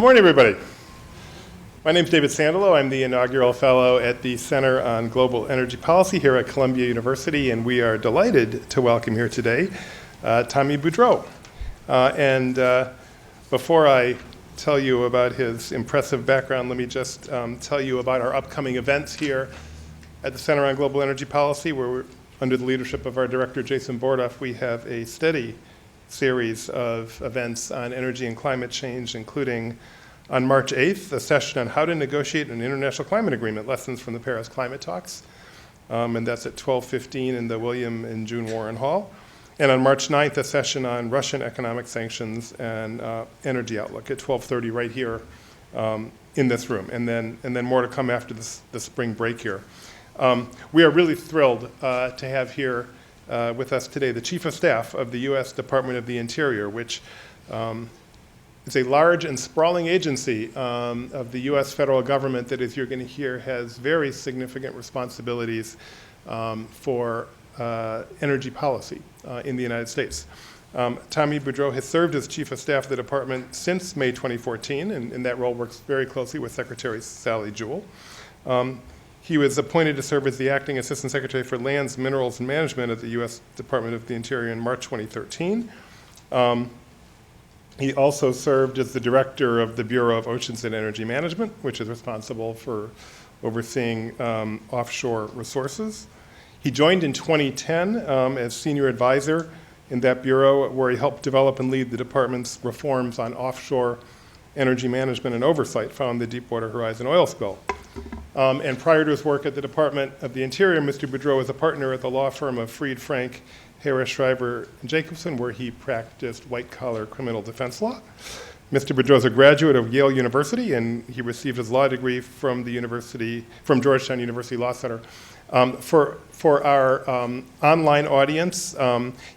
morning, everybody. My name is David Sandalow. I'm the Inaugural Fellow at the Center on Global Energy Policy here at Columbia University, and we are delighted to welcome here today Tommy Beaudreau. Before I tell you about his impressive background, let me just tell you about our upcoming events here at the Center on Global Energy Policy, where we're, under the leadership of our director, Jason Bordoff, we have a steady series of events on energy and climate change, including on March 8th, a session on how to negotiate an international climate agreement, lessons from the Paris climate talks. And that's at 12:15 in the William and June Warren Hall. And on March 9th, a session on Russian economic sanctions and energy outlook at 12:30 right here in this room. And then more to come after the spring break here. We are really thrilled to have here with us today the Chief of Staff of the U.S. Department of the Interior, which is a large and sprawling agency of the U.S. federal government that, as you're going to hear, has very significant responsibilities for energy policy in the United States. Tommy Beaudreau has served as Chief of Staff of the Department since May 2014, and in that role works very closely with Secretary Sally Jewell. He was appointed to serve as the Acting Assistant Secretary for Lands, Minerals, and Management at the U.S. Department of the Interior in March 2013. He also served as the Director of the Bureau of Oceans and Energy Management, which is responsible for overseeing offshore resources. He joined in 2010 as Senior Advisor in that bureau, where he helped develop and lead the department's reforms on offshore energy management and oversight following the Deepwater Horizon oil spill. And prior to his work at the Department of the Interior, Mr. Beaudreau was a partner at the law firm of Fried, Frank, Harris, Shriver, and Jacobson, where he practiced white-collar criminal defense law. Mr. Beaudreau is a graduate of Yale University, and he received his law degree from Georgetown University Law Center. For our online audience,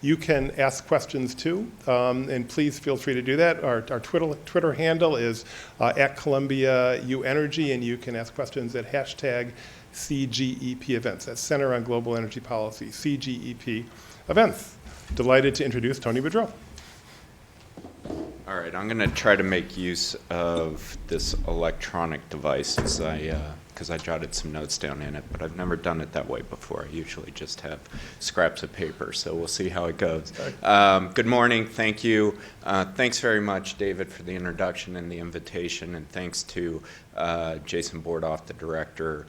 you can ask questions too, and please feel free to do that. Our Twitter handle is at Columbia U Energy, and you can ask questions at hashtag CGEP events. That's Center on Global Energy Policy, CGEP events. Delighted to introduce Tony Beaudreau. All right, I'm going to try to make use of this electronic device because I jotted some notes down in it, but I've never done it that way before. I usually just have scraps of paper, so we'll see how it goes. Good morning, thank you. Thanks very much, David, for the introduction and the invitation, and thanks to Jason Bordoff, the director,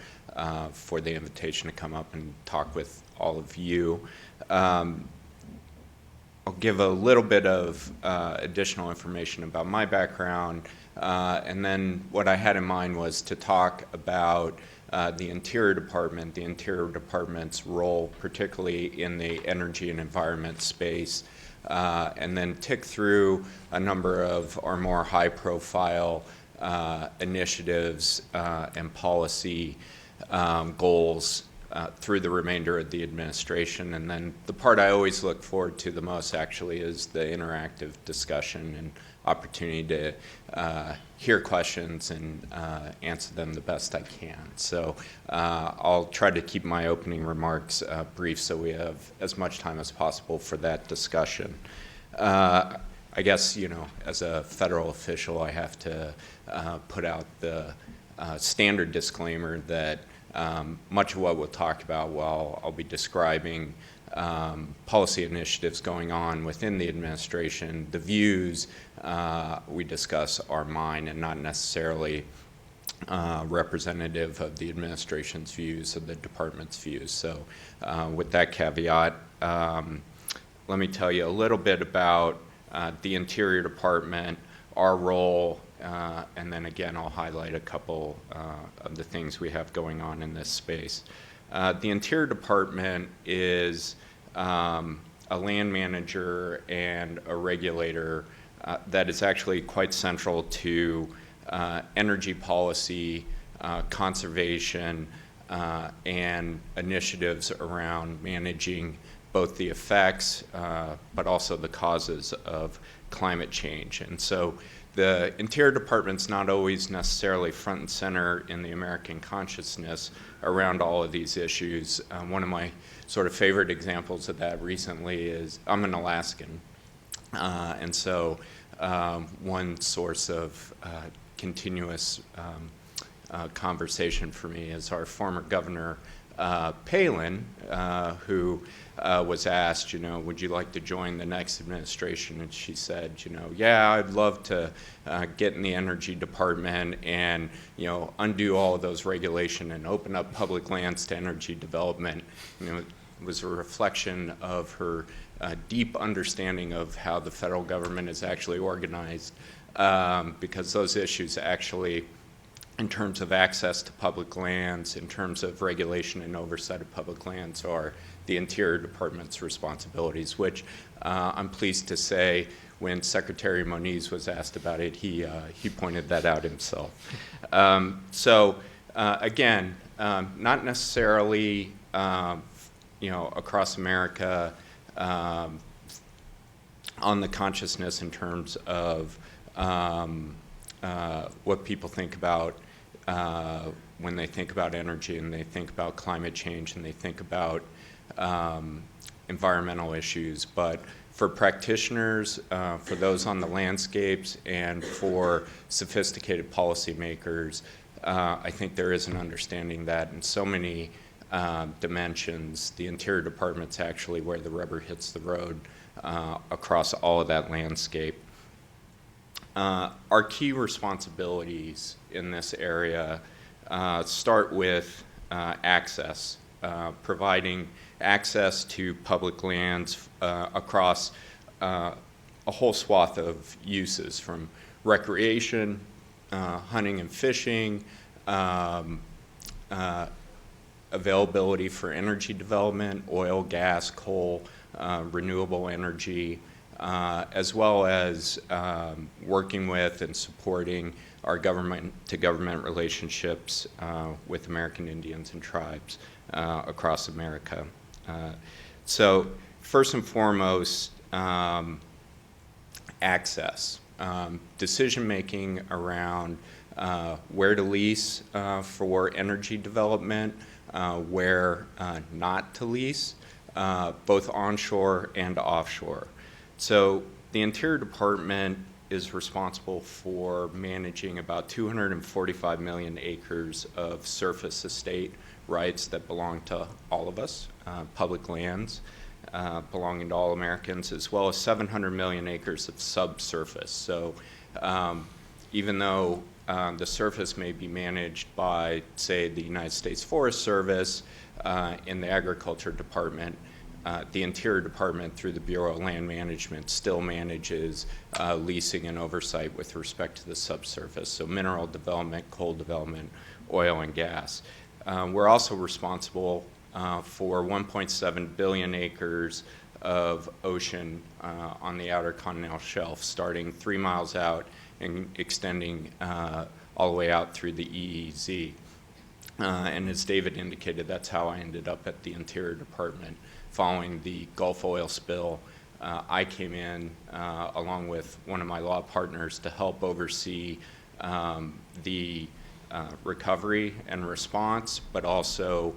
for the invitation to come up and talk with all of you. I'll give a little bit of additional information about my background, and then what I had in mind was to talk about the Interior Department's role, particularly in the energy and environment space, and then tick through a number of our more high-profile initiatives and policy goals through the remainder of the administration. And then the part I always look forward to the most actually is the interactive discussion and opportunity to hear questions and answer them the best I can. So I'll try to keep my opening remarks brief so we have as much time as possible for that discussion. I guess, as a federal official, I have to put out the standard disclaimer that much of what we'll talk about while I'll be describing policy initiatives going on within the administration, the views we discuss are mine and not necessarily representative of the administration's views or the department's views. So with that caveat, let me tell you a little bit about the Interior Department, our role, and then again, I'll highlight a couple of the things we have going on in this space. The Interior Department is a land manager and a regulator that is actually quite central to energy policy, conservation, and initiatives around managing both the effects but also the causes of climate change. And so the Interior Department's not always necessarily front and center in the American consciousness around all of these issues. One of my sort of favorite examples of that recently is I'm an Alaskan, and so one source of continuous conversation for me is our former governor, Palin, who was asked, would you like to join the next administration? And she said, yeah, I'd love to get in the energy department and, undo all of those regulation and open up public lands to energy development. It was a reflection of her deep understanding of how the federal government is actually organized, because those issues actually, in terms of access to public lands, in terms of regulation and oversight of public lands, are the Interior Department's responsibilities, which I'm pleased to say when Secretary Moniz was asked about it, he pointed that out himself. Again, not necessarily across America on the consciousness in terms of what people think about when they think about energy and they think about climate change and they think about environmental issues. But for practitioners, for those on the landscapes, and for sophisticated policymakers, I think there is an understanding that in so many dimensions, the Interior Department's actually where the rubber hits the road across all of that landscape. Our key responsibilities in this area start with access, providing access to public lands across a whole swath of uses, from recreation, hunting and fishing, availability for energy development, oil, gas, coal, renewable energy, as well as working with and supporting our government-to-government relationships with American Indians and tribes across America. So first and foremost, access. Decision-making around where to lease for energy development, where not to lease, both onshore and offshore. So the Interior Department is responsible for managing about 245 million acres of surface estate rights that belong to all of us, public lands belonging to all Americans, as well as 700 million acres of subsurface. So even though the surface may be managed by, say, the United States Forest Service in the Agriculture Department, the Interior Department, through the Bureau of Land Management, still manages leasing and oversight with respect to the subsurface, so mineral development, coal development, oil and gas. We're also responsible for 1.7 billion acres of ocean on the outer continental shelf, starting 3 miles out and extending all the way out through the EEZ. And as David indicated, that's how I ended up at the Interior Department. Following the Gulf oil spill, I came in along with one of my law partners to help oversee the recovery and response, but also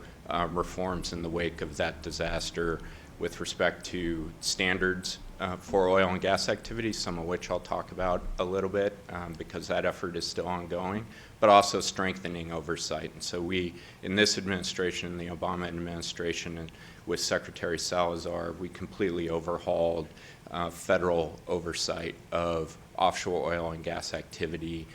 reforms in the wake of that disaster with respect to standards for oil and gas activities, some of which I'll talk about a little bit because that effort is still ongoing, but also strengthening oversight. And so we, in this administration, the Obama administration, and with Secretary Salazar, we completely overhauled federal oversight of offshore oil and gas activity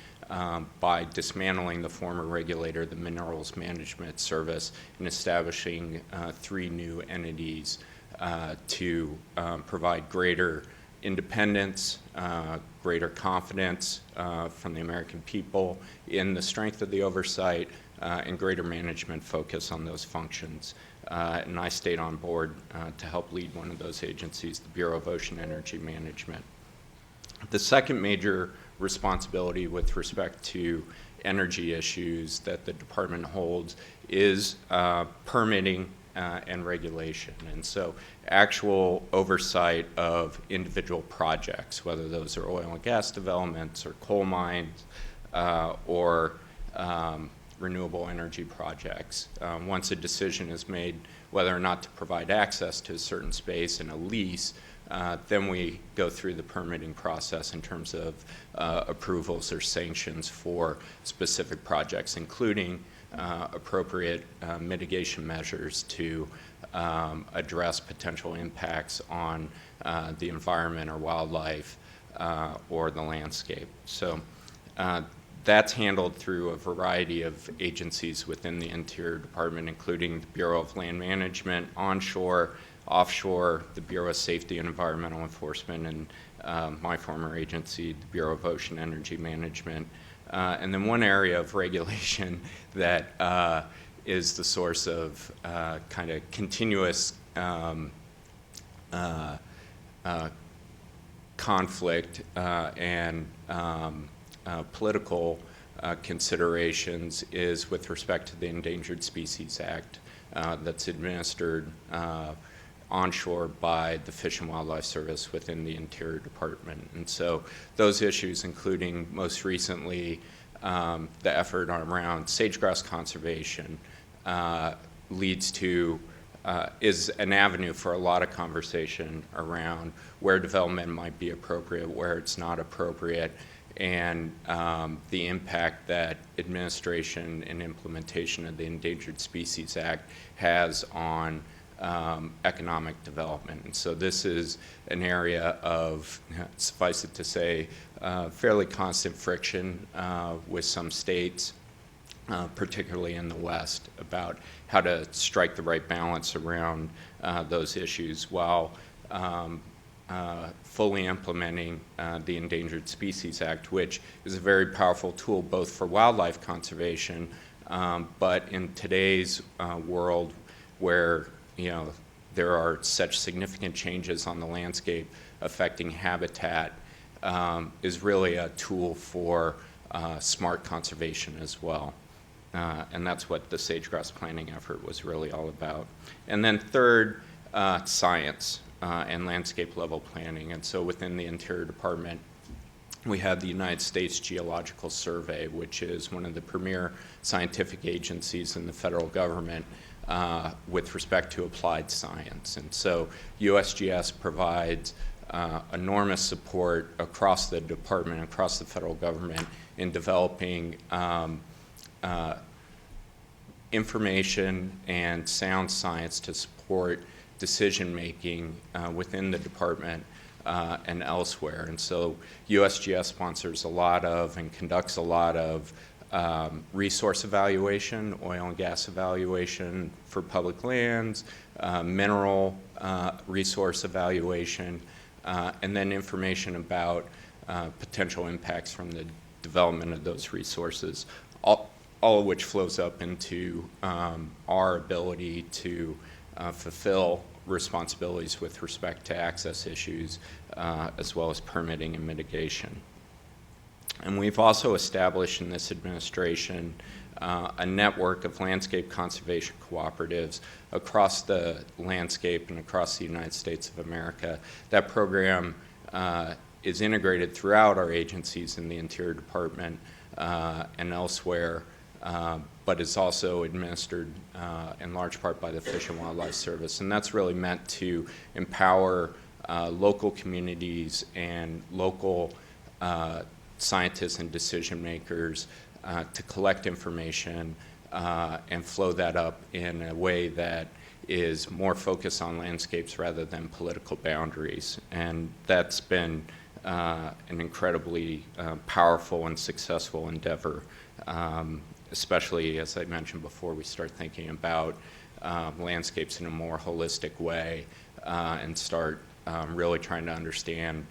by dismantling the former regulator, the Minerals Management Service, and establishing 3 new entities to provide greater independence, greater confidence from the American people in the strength of the oversight, and greater management focus on those functions. And I stayed on board to help lead one of those agencies, the Bureau of Ocean Energy Management. The second major responsibility with respect to energy issues that the department holds is permitting and regulation. And so actual oversight of individual projects, whether those are oil and gas developments or coal mines or renewable energy projects. Once a decision is made whether or not to provide access to a certain space in a lease, then we go through the permitting process in terms of approvals or sanctions for specific projects, including appropriate mitigation measures to address potential impacts on the environment or wildlife or the landscape. So that's handled through a variety of agencies within the Interior Department, including the Bureau of Land Management, onshore, offshore, the Bureau of Safety and Environmental Enforcement, and my former agency, the Bureau of Ocean Energy Management. And then one area of regulation that is the source of kind of continuous conflict and political considerations is with respect to the Endangered Species Act that's administered onshore by the Fish and Wildlife Service within the Interior Department. And so those issues, including most recently the effort around sage-grouse conservation, leads to is an avenue for a lot of conversation around where development might be appropriate, where it's not appropriate, and the impact that administration and implementation of the Endangered Species Act has on economic development. And so this is an area of, suffice it to say, fairly constant friction with some states, particularly in the West, about how to strike the right balance around those issues while fully implementing the Endangered Species Act, which is a very powerful tool both for wildlife conservation, but in today's world where there are such significant changes on the landscape affecting habitat, is really a tool for smart conservation as well. And that's what the sage-grouse planning effort was really all about. And then third, science and landscape level planning. And so within the Interior Department, we have the United States Geological Survey, which is one of the premier scientific agencies in the federal government with respect to applied science. And so USGS provides enormous support across the department, across the federal government in developing information and sound science to support decision-making within the department and elsewhere. And so USGS sponsors a lot of and conducts a lot of resource evaluation, oil and gas evaluation for public lands, mineral resource evaluation, and then information about potential impacts from the development of those resources, all of which flows up into our ability to fulfill responsibilities with respect to access issues, as well as permitting and mitigation. And we've also established in this administration a network of landscape conservation cooperatives across the landscape and across the United States of America. That program is integrated throughout our agencies in the Interior Department and elsewhere, but is also administered in large part by the Fish and Wildlife Service. And that's really meant to empower local communities and local scientists and decision makers to collect information and flow that up in a way that is more focused on landscapes rather than political boundaries. And that's been an incredibly powerful and successful endeavor, especially, as I mentioned before, we start thinking about landscapes in a more holistic way and start really trying to understand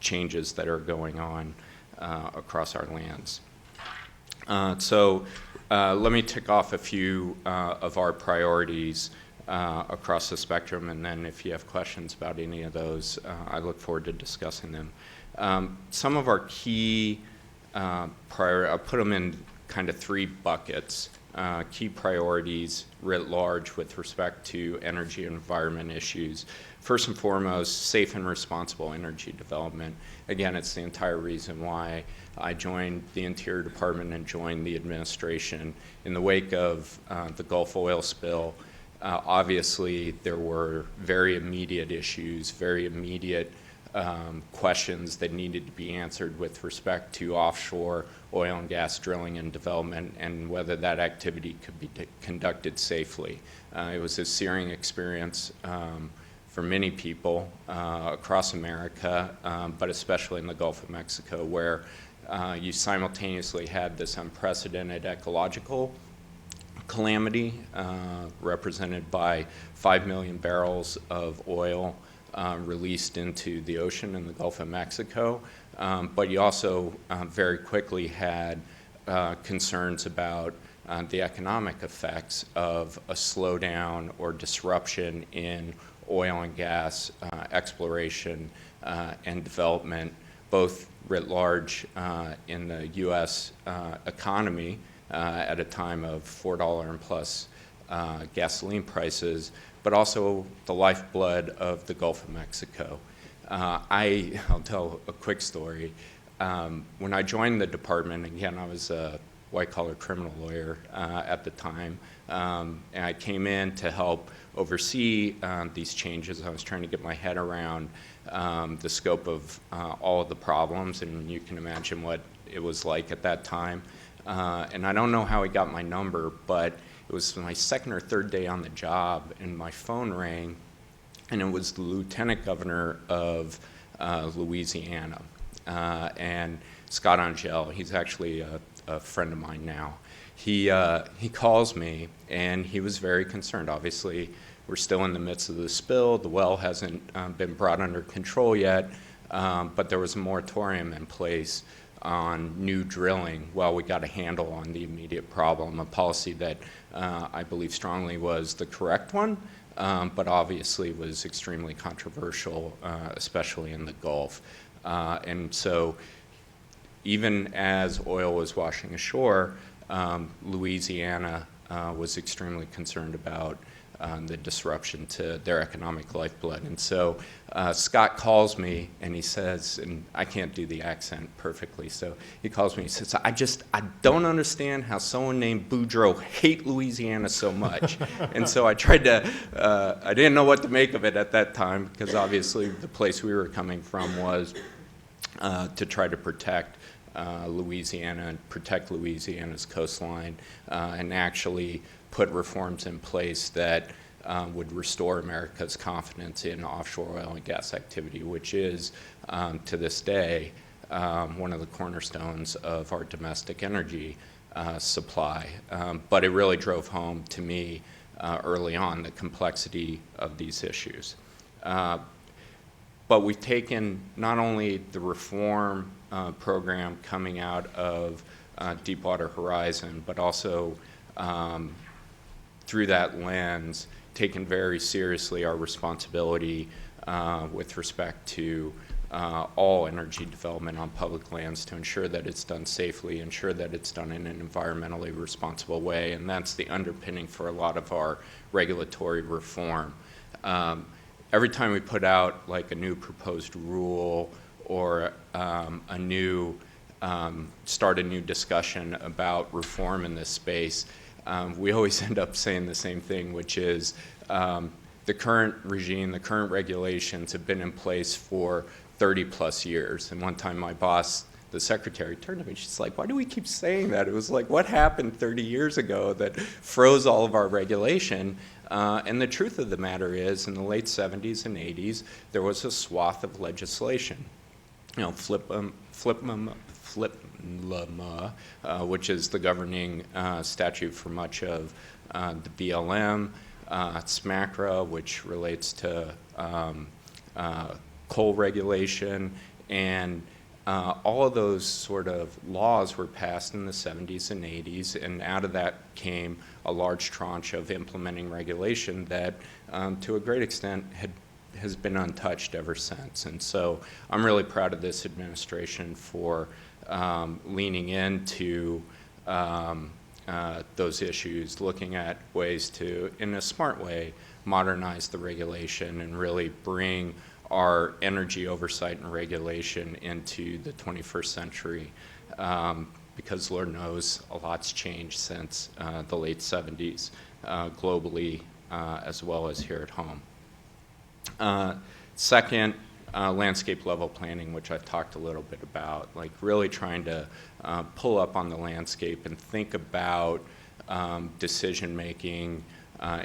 changes that are going on across our lands. So let me tick off a few of our priorities across the spectrum, and then if you have questions about any of those, I look forward to discussing them. Some of our key I'll put them in kind of three buckets. Key priorities writ large with respect to energy and environment issues. First and foremost, safe and responsible energy development. Again, it's the entire reason why I joined the Interior Department and joined the administration. In the wake of the Gulf oil spill, Obviously, there were very immediate issues, very immediate questions that needed to be answered with respect to offshore oil and gas drilling and development and whether that activity could be conducted safely. It was a searing experience for many people across America, but especially in the Gulf of Mexico, where you simultaneously had this unprecedented ecological calamity represented by 5 million barrels of oil released into the ocean in the Gulf of Mexico. But you also very quickly had concerns about the economic effects of a slowdown or disruption in oil and gas exploration and development, both writ large in the U.S. Economy at a time of $4 and plus gasoline prices, but also the lifeblood of the Gulf of Mexico. I'll tell a quick story. When I joined the department, again, I was a white-collar criminal lawyer at the time, and I came in to help oversee these changes. I was trying to get my head around the scope of all of the problems, and you can imagine what it was like at that time. And I don't know how he got my number, but it was my second or third day on the job, and my phone rang, and it was the lieutenant governor of Louisiana, and Scott Angel. He's actually a friend of mine now. He calls me, and he was very concerned. Obviously, we're still in the midst of the spill. The well hasn't been brought under control yet, but there was a moratorium in place on new drilling while we got a handle on the immediate problem, a policy that I believe strongly was the correct one, but obviously was extremely controversial, especially in the Gulf. And so even as oil was washing ashore, Louisiana was extremely concerned about the disruption to their economic lifeblood. And so Scott calls me and he says, and I can't do the accent perfectly, so he calls me and he says, I don't understand how someone named Beaudreau hate Louisiana so much. And so I tried to, I didn't know what to make of it at that time, because obviously the place we were coming from was to try to protect Louisiana and protect Louisiana's coastline and actually put reforms in place that would restore America's confidence in offshore oil and gas activity, which is, to this day, one of the cornerstones of our domestic energy supply. But it really drove home to me early on the complexity of these issues. But we've taken not only the reform program coming out of Deepwater Horizon, but also through that lens, taken very seriously our responsibility with respect to all energy development on public lands to ensure that it's done safely, ensure that it's done in an environmentally responsible way, and that's the underpinning for a lot of our regulatory reform. Every time we put out like a new proposed rule or a new start a new discussion about reform in this space, we always end up saying the same thing, which is the current regime, the current regulations have been in place for 30 plus years. And one time my boss, the secretary, turned to me, she's like, why do we keep saying that? It was like, what happened 30 years ago that froze all of our regulation? And the truth of the matter is, in the late 70s and 80s, there was a swath of legislation. You know, FLIPMA, which is the governing statute for much of the BLM, SMACRA, which relates to coal regulation, and all of those sort of laws were passed in the 70s and 80s, and out of that came a large tranche of implementing regulation that, to a great extent, has been untouched ever since. And so I'm really proud of this administration for leaning into those issues, looking at ways to, in a smart way, modernize the regulation and really bring our energy oversight and regulation into the 21st century, because Lord knows a lot's changed since the late 70s globally, as well as here at home. Second, landscape level planning, which I've talked a little bit about, like really trying to pull up on the landscape and think about decision making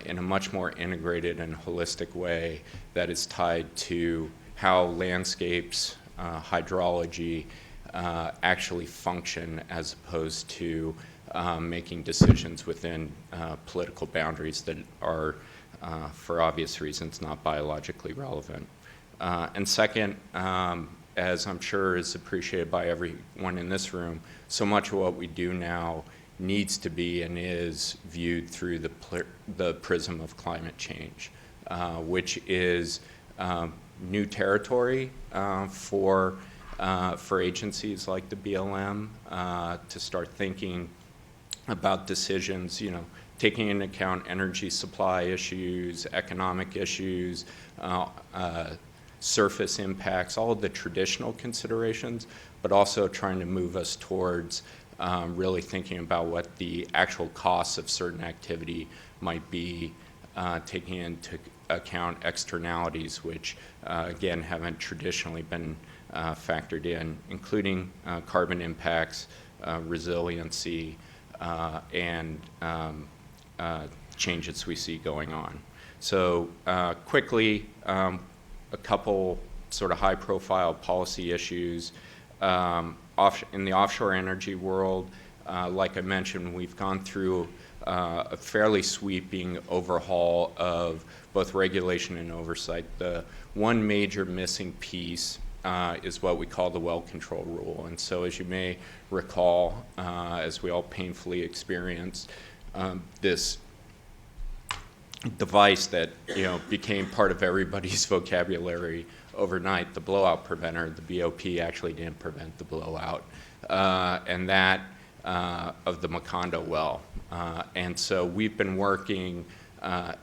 in a much more integrated and holistic way that is tied to how landscapes, hydrology actually function as opposed to making decisions within political boundaries that are, for obvious reasons, not biologically relevant. And second, as I'm sure is appreciated by everyone in this room, so much of what we do now needs to be and is viewed through the prism of climate change, which is new territory for agencies like the BLM to start thinking about decisions, taking into account energy supply issues, economic issues, surface impacts, all of the traditional considerations, but also trying to move us towards really thinking about what the actual costs of certain activity might be, taking into account externalities, which again haven't traditionally been factored in, including carbon impacts, resiliency, and changes we see going on. So quickly, a couple sort of high-profile policy issues. In the offshore energy world, like I mentioned, we've gone through a fairly sweeping overhaul of both regulation and oversight. The one major missing piece is what we call the well control rule. And so as you may recall, as we all painfully experienced, this device that became part of everybody's vocabulary overnight, the blowout preventer, the BOP actually didn't prevent the blowout, and that of the Macondo well. And so we've been working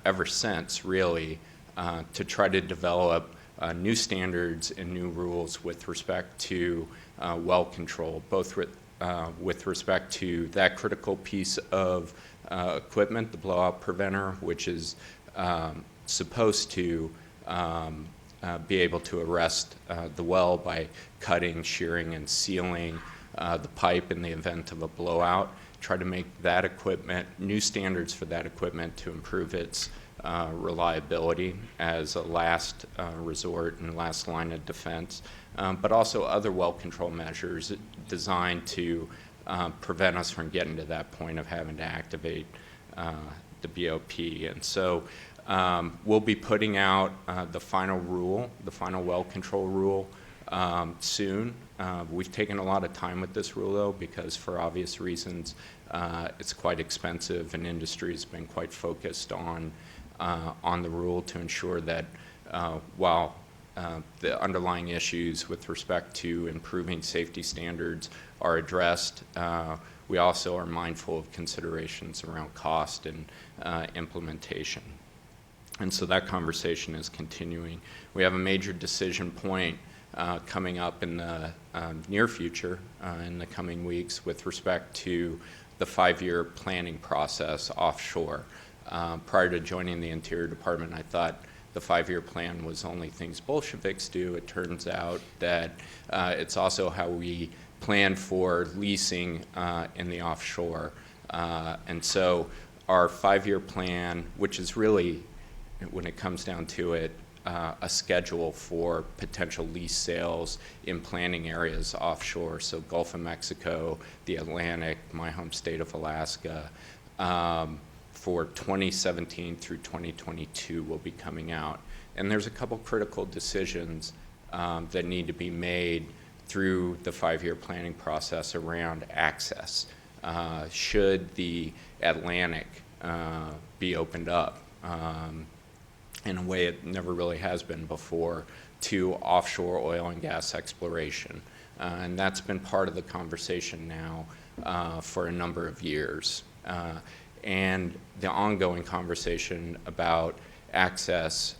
ever since, really, to try to develop new standards and new rules with respect to well control, both with respect to that critical piece of equipment, the blowout preventer, which is supposed to be able to arrest the well by cutting, shearing, and sealing the pipe in the event of a blowout. Try to make that equipment, new standards for that equipment to improve its reliability as a last resort and last line of defense, but also other well control measures designed to prevent us from getting to that point of having to activate the BOP. And so we'll be putting out the final rule, the final well control rule, soon. We've taken a lot of time with this rule, though, because for obvious reasons, it's quite expensive, and industry has been quite focused on the rule to ensure that while the underlying issues with respect to improving safety standards are addressed, we also are mindful of considerations around cost and implementation. And so that conversation is continuing. We have a major decision point coming up in the near future, in the coming weeks, with respect to the 5-year planning process offshore. Prior to joining the Interior Department, I thought the 5-year plan was only things Bolsheviks do. It turns out that it's also how we plan for leasing in the offshore. And so our 5-year plan, which is really, when it comes down to it, a schedule for potential lease sales in planning areas offshore, so Gulf of Mexico, the Atlantic, my home state of Alaska, for 2017 through 2022 will be coming out. And there's a couple critical decisions that need to be made through the 5-year planning process around access. Should the Atlantic be opened up in a way it never really has been before to offshore oil and gas exploration? And that's been part of the conversation now for a number of years. And the ongoing conversation about access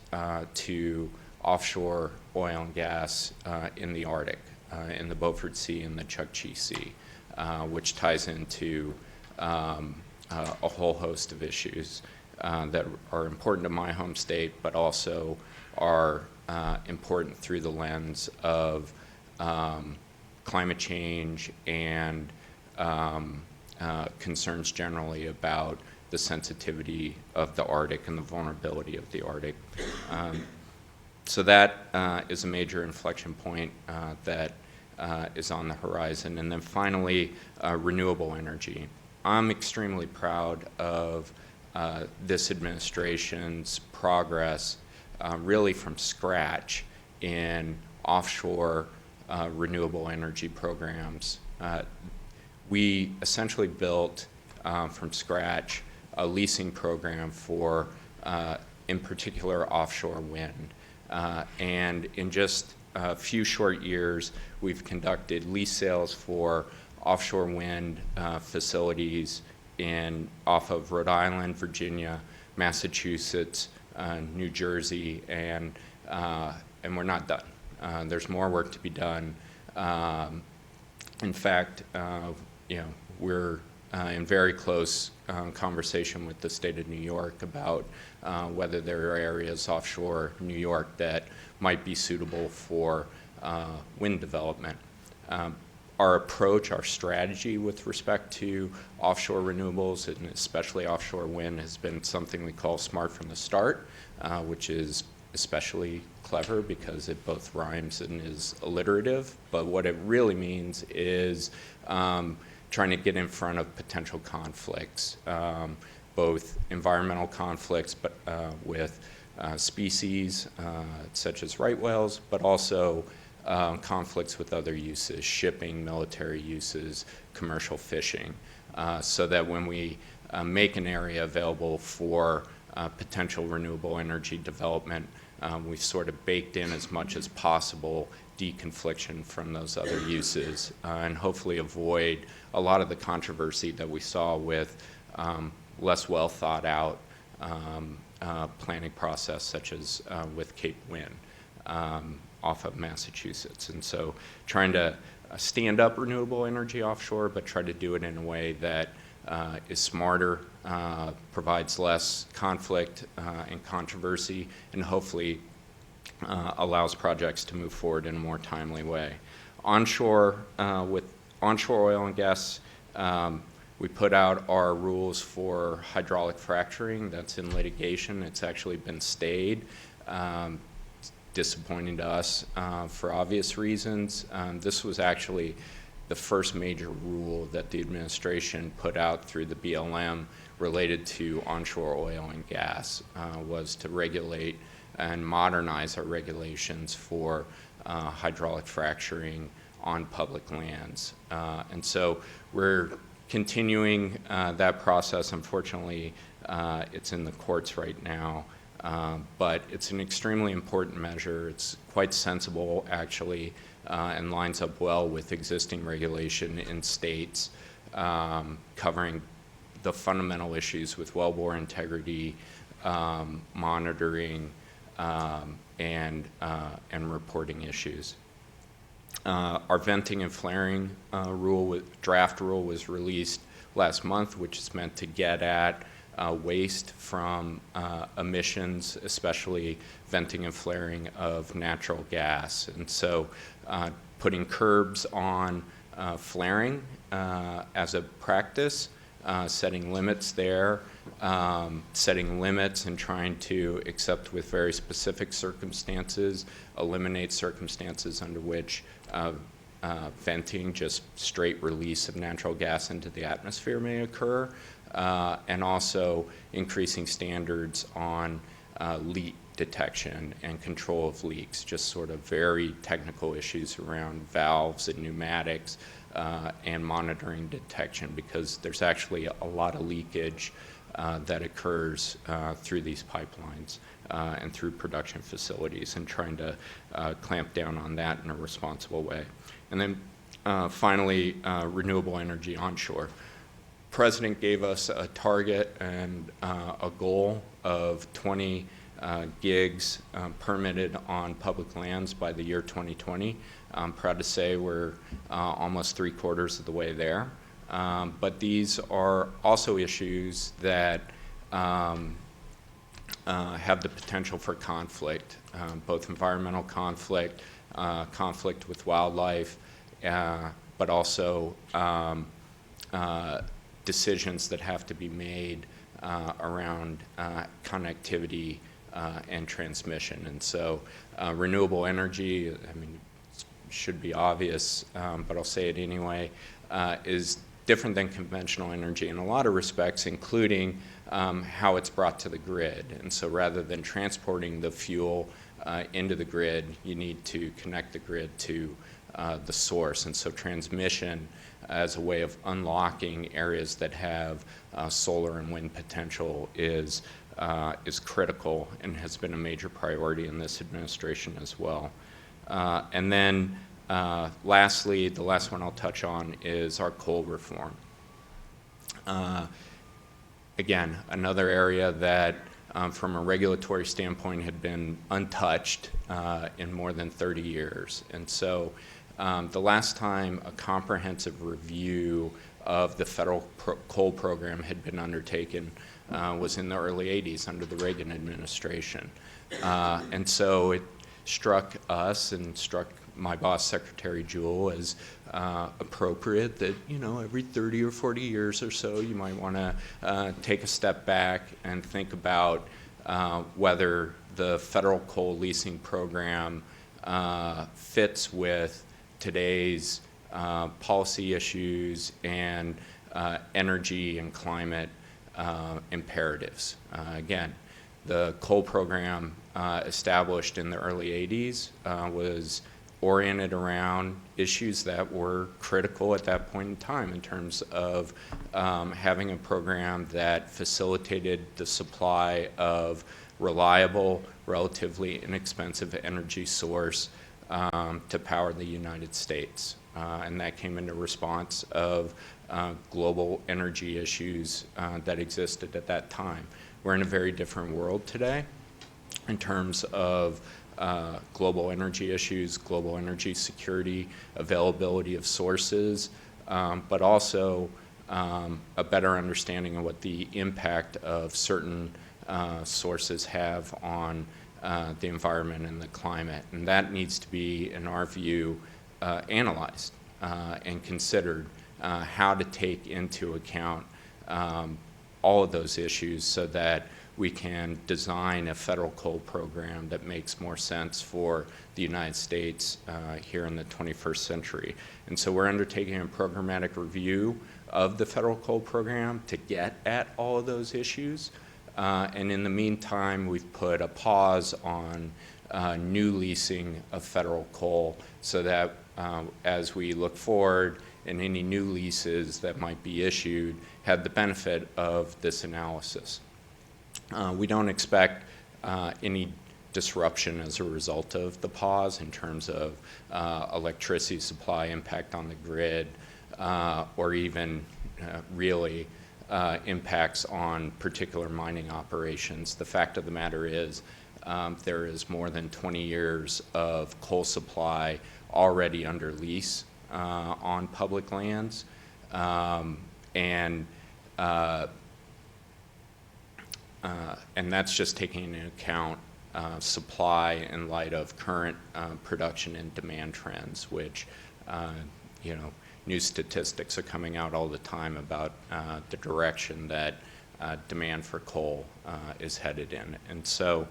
to offshore oil and gas in the Arctic, in the Beaufort Sea and the Chukchi Sea, which ties into a whole host of issues. that are important to my home state, but also are important through the lens of climate change and concerns generally about the sensitivity of the Arctic and the vulnerability of the Arctic. So that is a major inflection point that is on the horizon. And then finally, renewable energy. I'm extremely proud of this administration's progress really from scratch in offshore renewable energy programs. We essentially built from scratch a leasing program for, in particular, offshore wind. And in just a few short years, we've conducted lease sales for offshore wind facilities off of Rhode Island, Virginia, Massachusetts, New Jersey, and we're not done. There's more work to be done. In fact, we're in very close conversation with the state of New York about whether there are areas offshore New York that might be suitable for wind development. Our approach, our strategy with respect to offshore renewables, and especially offshore wind, has been something we call smart from the start, which is especially clever because it both rhymes and is alliterative. But what it really means is trying to get in front of potential conflicts, both environmental conflicts, but with species such as right whales, but also conflicts with other uses, shipping, military uses, commercial fishing, so that when we make an area available for potential renewable energy development, we've sort of baked in as much as possible deconfliction from those other uses and hopefully avoid a lot of the controversy that we saw with less well thought out planning process, such as with Cape Wind off of Massachusetts. And so trying to stand up renewable energy offshore, but try to do it in a way that is smarter, provides less conflict and controversy, and hopefully allows projects to move forward in a more timely way. Onshore, with onshore oil and gas, we put out our rules for hydraulic fracturing. That's in litigation. It's actually been stayed. Disappointing to us for obvious reasons. This was actually the first major rule that the administration put out through the BLM related to onshore oil and gas, was to regulate and modernize our regulations for hydraulic fracturing on public lands. And so we're continuing that process. Unfortunately, it's in the courts right now. But it's an extremely important measure. It's quite sensible, actually, and lines up well with existing regulation in states covering the fundamental issues with wellbore integrity, monitoring, and reporting issues. Our venting and flaring draft rule was released last month, which is meant to get at waste from emissions, especially venting and flaring of natural gas. And so putting curbs on flaring as a practice, setting limits there, setting limits and trying to, except with very specific circumstances, eliminate circumstances under which venting, just straight release of natural gas into the atmosphere may occur. And also increasing standards on leak detection and control of leaks, just sort of very technical issues around valves and pneumatics and monitoring detection, because there's actually a lot of leakage that occurs through these pipelines and through production facilities, and trying to clamp down on that in a responsible way. And then finally, renewable energy onshore. President gave us a target and a goal of 20 gigs permitted on public lands by the year 2020. I'm proud to say we're almost 3/4 of the way there. But these are also issues that have the potential for conflict, both environmental conflict, conflict with wildlife, but also decisions that have to be made around connectivity and transmission. And so renewable energy, I mean, should be obvious, but I'll say it anyway, is different than conventional energy in a lot of respects, including how it's brought to the grid. And so rather than transporting the fuel into the grid, you need to connect the grid to the source. And so transmission as a way of unlocking areas that have solar and wind potential is critical and has been a major priority in this administration as well. And then lastly, the last one I'll touch on is our coal reform. Again, another area that from a regulatory standpoint had been untouched in more than 30 years. And so the last time a comprehensive review of the federal coal program had been undertaken was in the early 80s under the Reagan administration. And so it struck us and struck my boss, Secretary Jewell, as appropriate that, you know, every 30 or 40 years or so you might want to take a step back and think about whether the federal coal leasing program fits with today's policy issues and energy and climate imperatives. Again, the coal program established in the early 80s was oriented around issues that were critical at that point in time in terms of having a program that facilitated the supply of reliable, relatively inexpensive energy source to power the United States. And that came into response of global energy issues that existed at that time. We're in a very different world today in terms of global energy issues, global energy security, availability of sources, but also a better understanding of what the impact of certain sources have on the environment and the climate. And that needs to be, in our view, analyzed and considered how to take into account all of those issues so that we can design a federal coal program that makes more sense for the United States here in the 21st century. And so we're undertaking a programmatic review of the federal coal program to get at all of those issues. And in the meantime, we've put a pause on new leasing of federal coal so that as we look forward and any new leases that might be issued have the benefit of this analysis. We don't expect any disruption as a result of the pause in terms of electricity supply impact on the grid or even really impacts on particular mining operations. The fact of the matter is there is more than 20 years of coal supply already under lease on public lands. And that's just taking into account supply in light of current production and demand trends, which, you know, new statistics are coming out all the time about the direction that demand for coal is headed in. And so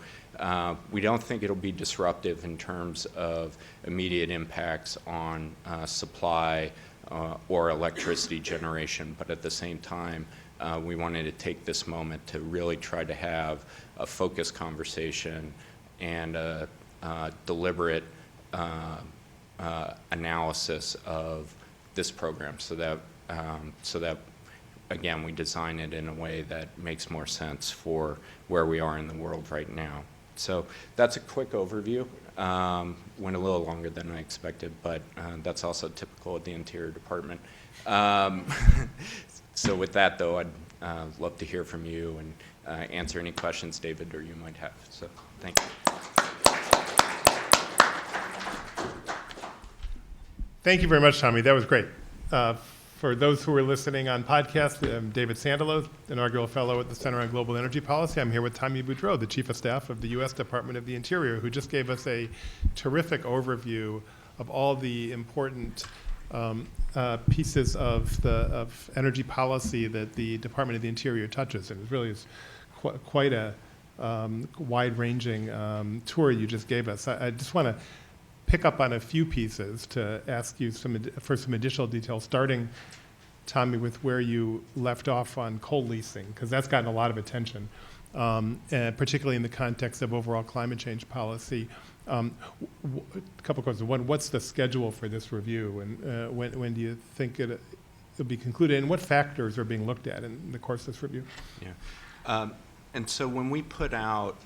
we don't think it'll be disruptive in terms of immediate impacts on supply or electricity generation, but at the same time, we wanted to take this moment to really try to have a focused conversation and a deliberate analysis of this program so that again, we design it in a way that makes more sense for where we are in the world right now. So that's a quick overview. Went a little longer than I expected, but that's also typical of the Interior Department. So with that, though, I'd love to hear from you and answer any questions, David, or you might have. So thank you. Thank you very much, Tommy. That was great. For those who are listening on podcast, I'm David Sandalow, Inaugural Fellow at the Center on Global Energy Policy. I'm here with Tommy Beaudreau, the Chief of Staff of the U.S. Department of the Interior, who just gave us a terrific overview of all the important pieces of energy policy that the Department of the Interior touches. And it really is quite a wide-ranging tour you just gave us. I just want to pick up on a few pieces to ask you for some additional details, starting, Tommy, with where you left off on coal leasing, because that's gotten a lot of attention, and particularly in the context of overall climate change policy. A couple questions. One, what's the schedule for this review, and when do you think it'll be concluded, and what factors are being looked at in the course of this review? Yeah. And so when we put out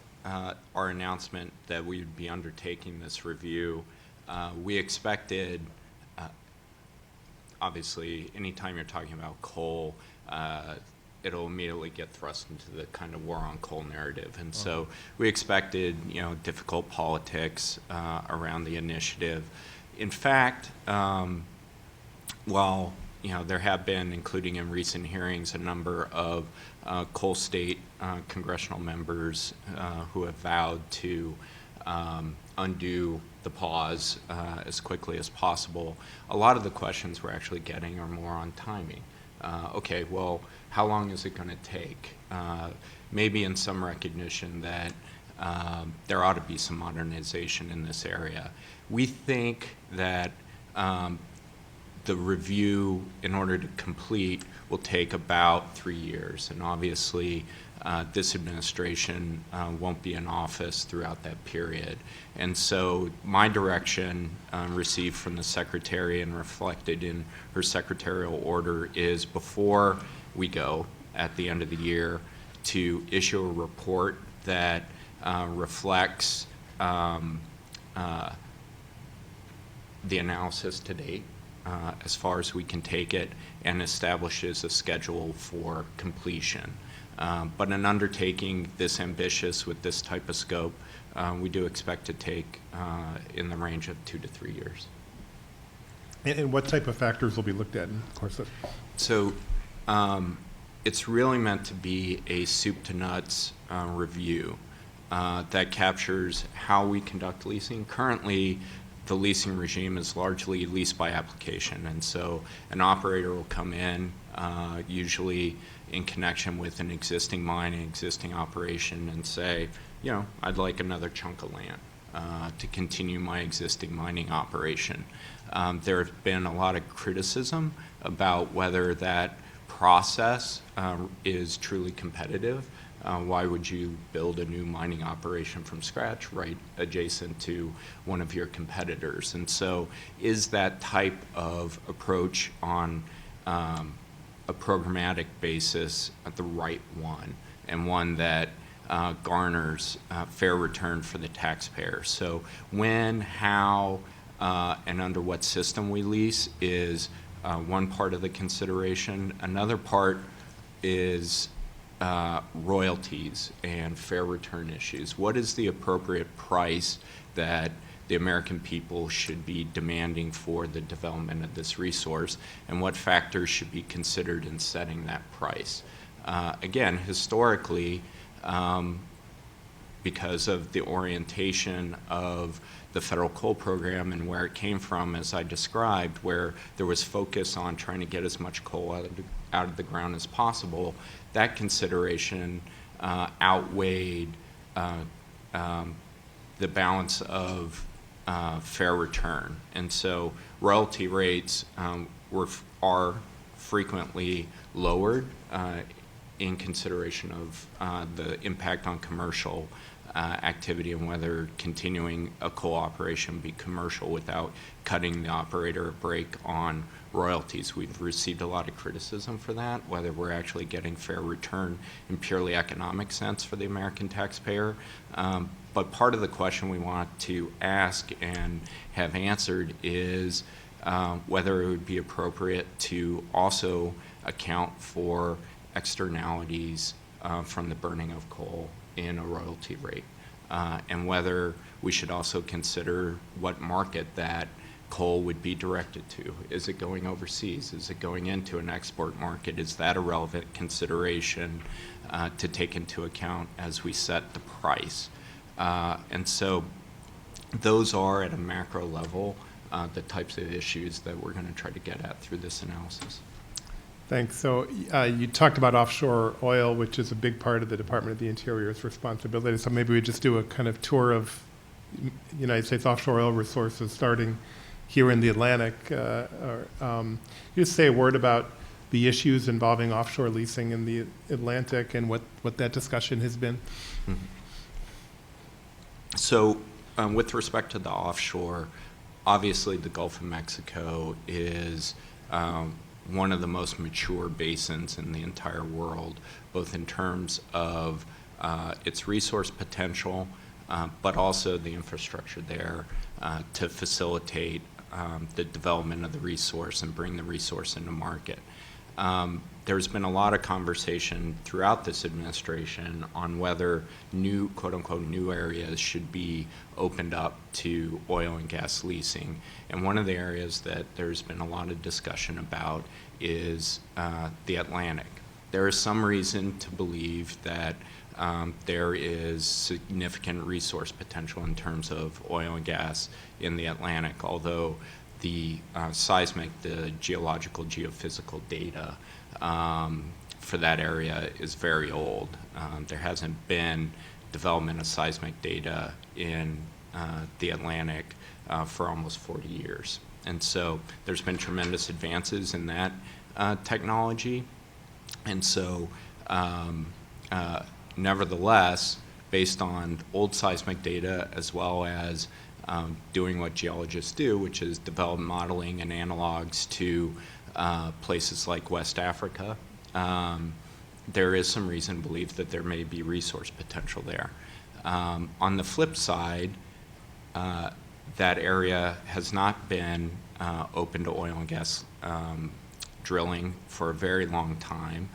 our announcement that we would be undertaking this review, we expected, obviously, anytime you're talking about coal, it'll immediately get thrust into the kind of war on coal narrative. And so we expected, difficult politics around the initiative. In fact, while there have been, including in recent hearings, a number of coal state congressional members who have vowed to undo the pause as quickly as possible. A lot of the questions we're actually getting are more on timing. Okay, well, how long is it going to take? Maybe in some recognition that there ought to be some modernization in this area. We think that the review, in order to complete, will take about 3 years. And obviously, this administration won't be in office throughout that period. And so my direction received from the Secretary and reflected in her secretarial order is, before we go at the end of the year, to issue a report that reflects the analysis to date, as far as we can take it, and establishes a schedule for completion. But an undertaking this ambitious with this type of scope, we do expect to take in the range of 2 to 3 years. And what type of factors will be looked at in the course of? So it's really meant to be a soup to nuts review that captures how we conduct leasing. Currently, the leasing regime is largely lease by application, and so an operator will come in, usually in connection with an existing mine, an existing operation, and say, I'd like another chunk of land to continue my existing mining operation. There have been a lot of criticism about whether that process is truly competitive. Why would you build a new mining operation from scratch right adjacent to one of your competitors? And so is that type of approach on a programmatic basis the right one, and one that garners fair return for the taxpayer? So when, how, and under what system we lease is one part of the consideration. Another part is royalties and fair return issues. What is the appropriate price that the American people should be demanding for the development of this resource, and what factors should be considered in setting that price? Again, historically, because of the orientation of the federal coal program and where it came from, as I described, where there was focus on trying to get as much coal out of the ground as possible, that consideration outweighed the balance of fair return. And so royalty rates are frequently lowered in consideration of the impact on commercial activity, and whether continuing a coal operation be commercial without cutting the operator a break on royalties. We've received a lot of criticism for that, whether we're actually getting fair return in purely economic sense for the American taxpayer. But part of the question we want to ask and have answered is whether it would be appropriate to also account for externalities from the burning of coal in a royalty rate, and whether we should also consider what market that coal would be directed to. Is it going overseas? Is it going into an export market? Is that a relevant consideration to take into account as we set the price? And so those are, at a macro level, the types of issues that we're going to try to get at through this analysis. Thanks. So you talked about offshore oil, which is a big part of the Department of the Interior's responsibility. So maybe we just do a kind of tour of United States offshore oil resources starting here in the Atlantic. You just say a word about the issues involving offshore leasing in the Atlantic and what that discussion has been. Mm-hmm. So with respect to the offshore, obviously the Gulf of Mexico is one of the most mature basins in the entire world, both in terms of its resource potential, but also the infrastructure there to facilitate the development of the resource and bring the resource into market. There's been a lot of conversation throughout this administration on whether new, quote-unquote, new areas should be opened up to oil and gas leasing. And one of the areas that there's been a lot of discussion about is the Atlantic. There is some reason to believe that there is significant resource potential in terms of oil and gas in the Atlantic, although the seismic, the geological, geophysical data for that area is very old. There hasn't been development of seismic data in the Atlantic for almost 40 years. And so there's been tremendous advances in that technology. And so nevertheless, based on old seismic data as well as doing what geologists do, which is develop modeling and analogs to places like West Africa, there is some reason to believe that there may be resource potential there. On the flip side, that area has not been open to oil and gas drilling for a very long time.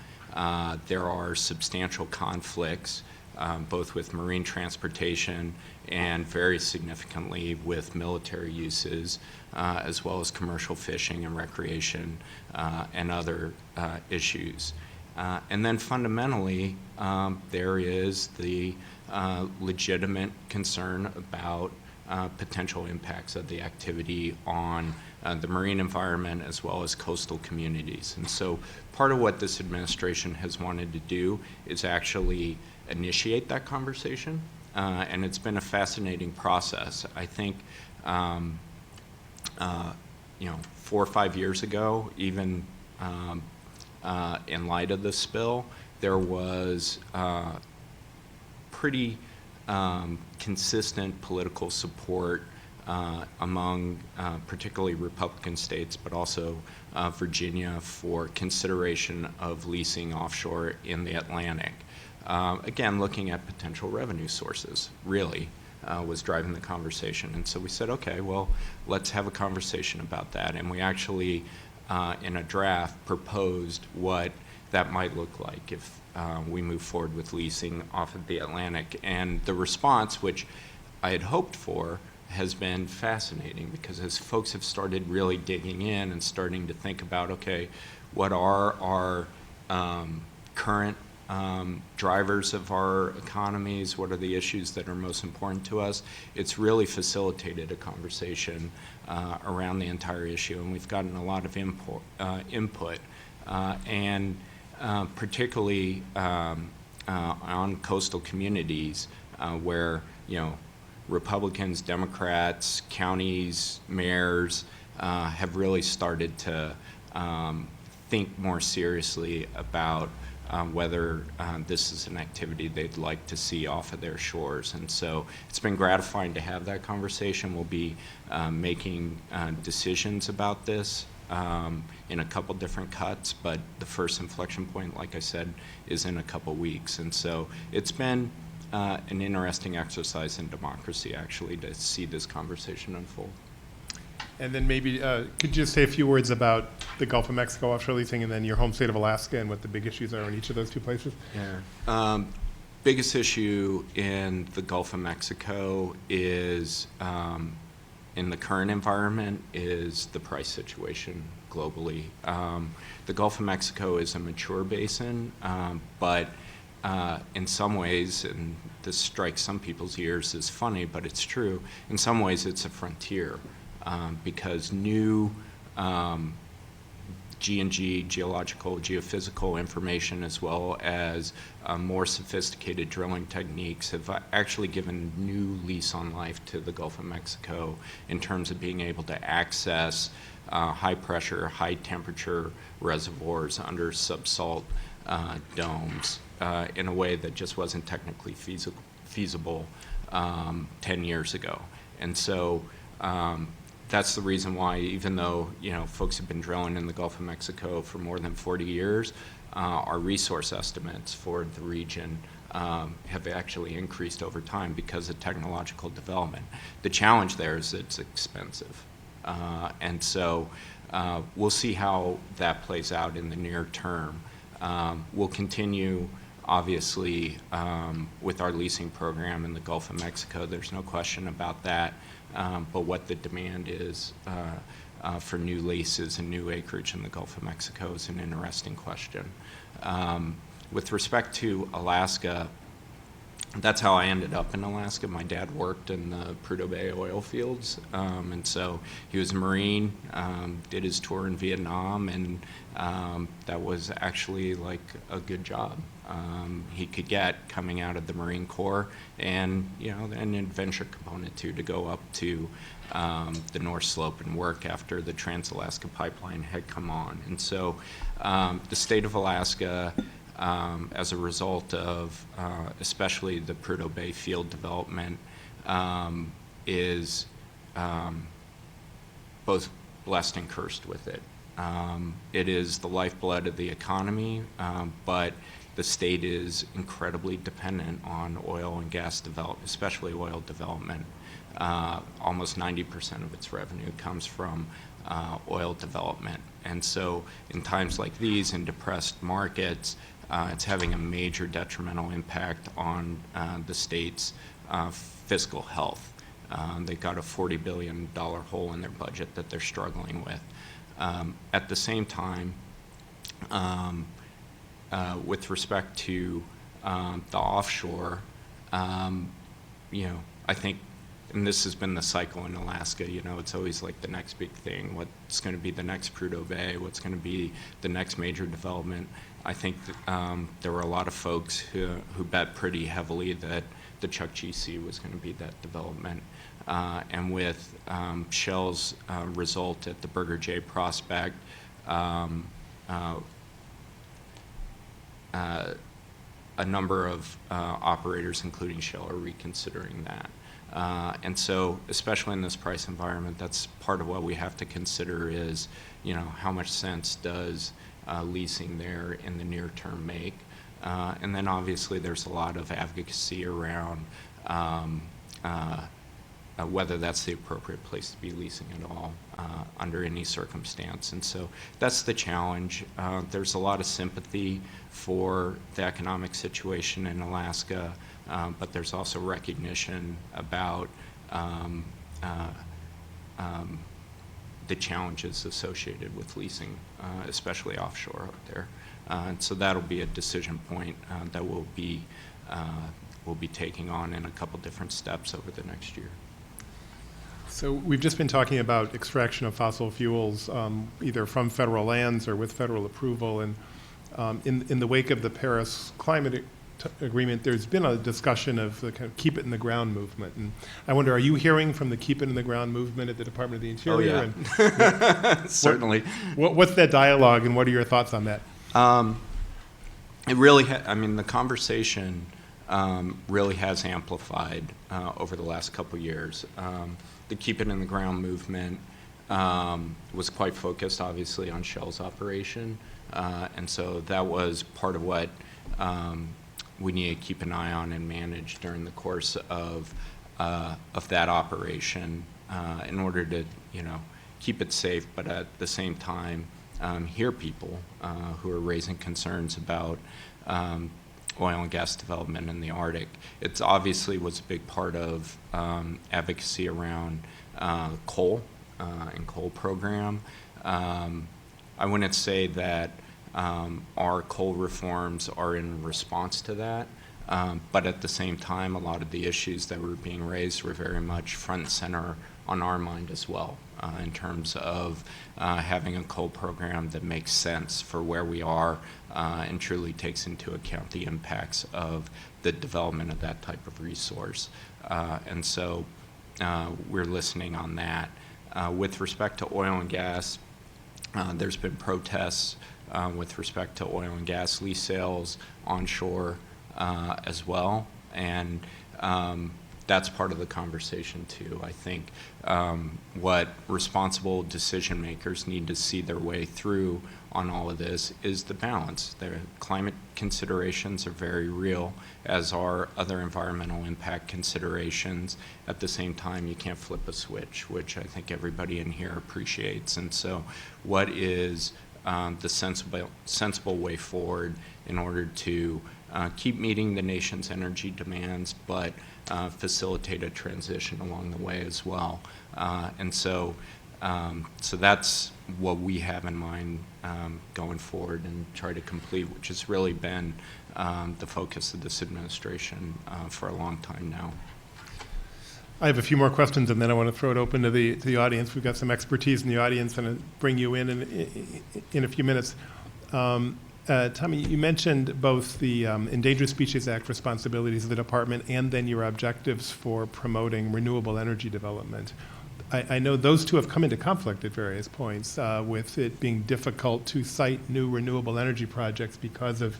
There are substantial conflicts, both with marine transportation and very significantly with military uses, as well as commercial fishing and recreation and other issues. And then fundamentally, there is the legitimate concern about potential impacts of the activity on the marine environment as well as coastal communities. And so part of what this administration has wanted to do is actually initiate that conversation, and it's been a fascinating process. I think 4 or 5 years ago, even in light of the spill, there was pretty consistent political support among particularly Republican states, but also Virginia, for consideration of leasing offshore in the Atlantic. Again, looking at potential revenue sources, really, was driving the conversation. And so we said, okay, well, let's have a conversation about that. And we actually, in a draft, proposed what that might look like if we move forward with leasing off of the Atlantic. And the response, which I had hoped for, has been fascinating, because as folks have started really digging in and starting to think about, okay, what are our current drivers of our economies, what are the issues that are most important to us, it's really facilitated a conversation around the entire issue, and we've gotten a lot of input, and particularly on coastal communities where, Republicans, Democrats, counties, mayors have really started to think more seriously about whether this is an activity they'd like to see off of their shores. And so it's been gratifying to have that conversation. We'll be making decisions about this in a couple different cuts, but the first inflection point, like I said, is in a couple weeks. And so it's been an interesting exercise in democracy, actually, to see this conversation unfold. And then maybe, could you just say a few words about the Gulf of Mexico offshore leasing and then your home state of Alaska and what the big issues are in each of those two places? Yeah. Biggest issue in the Gulf of Mexico is in the current environment is the price situation globally. The Gulf of Mexico is a mature basin, but in some ways, and this strikes some people's ears as funny, but it's true, in some ways it's a frontier because new G&G, geological, geophysical information, as well as more sophisticated drilling techniques have actually given new lease on life to the Gulf of Mexico in terms of being able to access high pressure, high temperature reservoirs under subsalt domes in a way that just wasn't technically feasible 10 years ago. And so that's the reason why, even though folks have been drilling in the Gulf of Mexico for more than 40 years, our resource estimates for the region have actually increased over time because of technological development. The challenge there is it's expensive. And so we'll see how that plays out in the near term. We'll continue, obviously, with our leasing program in the Gulf of Mexico. There's no question about that. But what the demand is for new leases and new acreage in the Gulf of Mexico is an interesting question. With respect to Alaska, that's how I ended up in Alaska. My dad worked in the Prudhoe Bay oil fields, and so he was a Marine, did his tour in Vietnam, and that was actually like a good job. He could get coming out of the Marine Corps, and an adventure component too, to go up to the North Slope and work after the Trans-Alaska Pipeline had come on. And so the state of Alaska, as a result of especially the Prudhoe Bay field development, is both blessed and cursed with it. It is the lifeblood of the economy, but the state is incredibly dependent on oil and gas development, especially oil development. Almost 90% of its revenue comes from oil development. And so in times like these, in depressed markets, it's having a major detrimental impact on the state's fiscal health. They've got a $40 billion hole in their budget that they're struggling with. At the same time, with respect to the offshore, I think, and this has been the cycle in Alaska, it's always like the next big thing, what's going to be the next Prudhoe Bay, what's going to be the next major development. I think that, there were a lot of folks who bet pretty heavily that the Chukchi Sea was going to be that development. And with Shell's result at the Burger J prospect, a number of operators, including Shell, are reconsidering that. And so, especially in this price environment, that's part of what we have to consider is, how much sense does leasing there in the near term make? And then obviously there's a lot of advocacy around whether that's the appropriate place to be leasing at all under any circumstance. And so that's the challenge. There's a lot of sympathy for the economic situation in Alaska, but there's also recognition about the challenges associated with leasing, especially offshore out there. And so that'll be a decision point that we'll be taking on in a couple different steps over the next year. So we've just been talking about extraction of fossil fuels, either from federal lands or with federal approval. And in the wake of the Paris Climate Agreement, there's been a discussion of the kind of keep it in the ground movement. And I wonder, are you hearing from the keep it in the ground movement at the Department of the Interior? Oh, yeah. And, certainly. What's that dialogue, and what are your thoughts on that? It really, the conversation really has amplified over the last couple years. The Keep It in the Ground movement was quite focused, obviously, on Shell's operation, and so that was part of what we need to keep an eye on and manage during the course of that operation in order to, keep it safe, but at the same time hear people who are raising concerns about oil and gas development in the Arctic. It obviously was a big part of advocacy around coal and coal program. I wouldn't say that our coal reforms are in response to that, but at the same time, a lot of the issues that were being raised were very much front and center on our mind as well, in terms of having a coal program that makes sense for where we are and truly takes into account the impacts of the development of that type of resource. And so we're listening on that. With respect to oil and gas, there's been protests with respect to oil and gas lease sales onshore as well, and that's part of the conversation too. I think what responsible decision makers need to see their way through on all of this is the balance. The climate considerations are very real, as are other environmental impact considerations. At the same time, you can't flip a switch, which I think everybody in here appreciates. And so what is the sensible way forward in order to keep meeting the nation's energy demands, but facilitate a transition along the way as well. And so that's what we have in mind going forward and try to complete, which has really been the focus of this administration for a long time now. I have a few more questions, and then I want to throw it open to the audience. We've got some expertise in the audience, and I'll bring you in a few minutes. Tommy, you mentioned both the Endangered Species Act responsibilities of the department and then your objectives for promoting renewable energy development. I know those two have come into conflict at various points, with it being difficult to cite new renewable energy projects because of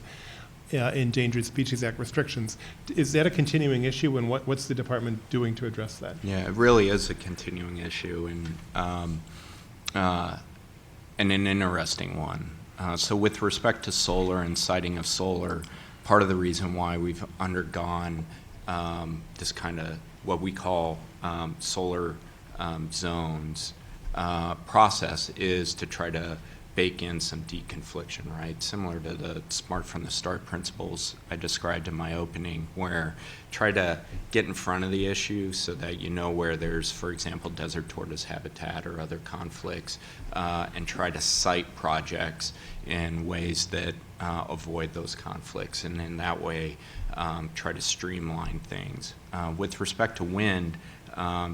Endangered Species Act restrictions. Is that a continuing issue, and what's the department doing to address that? Yeah, it really is a continuing issue, and an interesting one. So with respect to solar and siting of solar, part of the reason why we've undergone this kind of what we call solar zones process is to try to bake in some deconfliction, right? Similar to the smart from the start principles I described in my opening, where try to get in front of the issue so that you know where there's, for example, desert tortoise habitat or other conflicts, and try to site projects in ways that avoid those conflicts, and in that way try to streamline things. With respect to wind,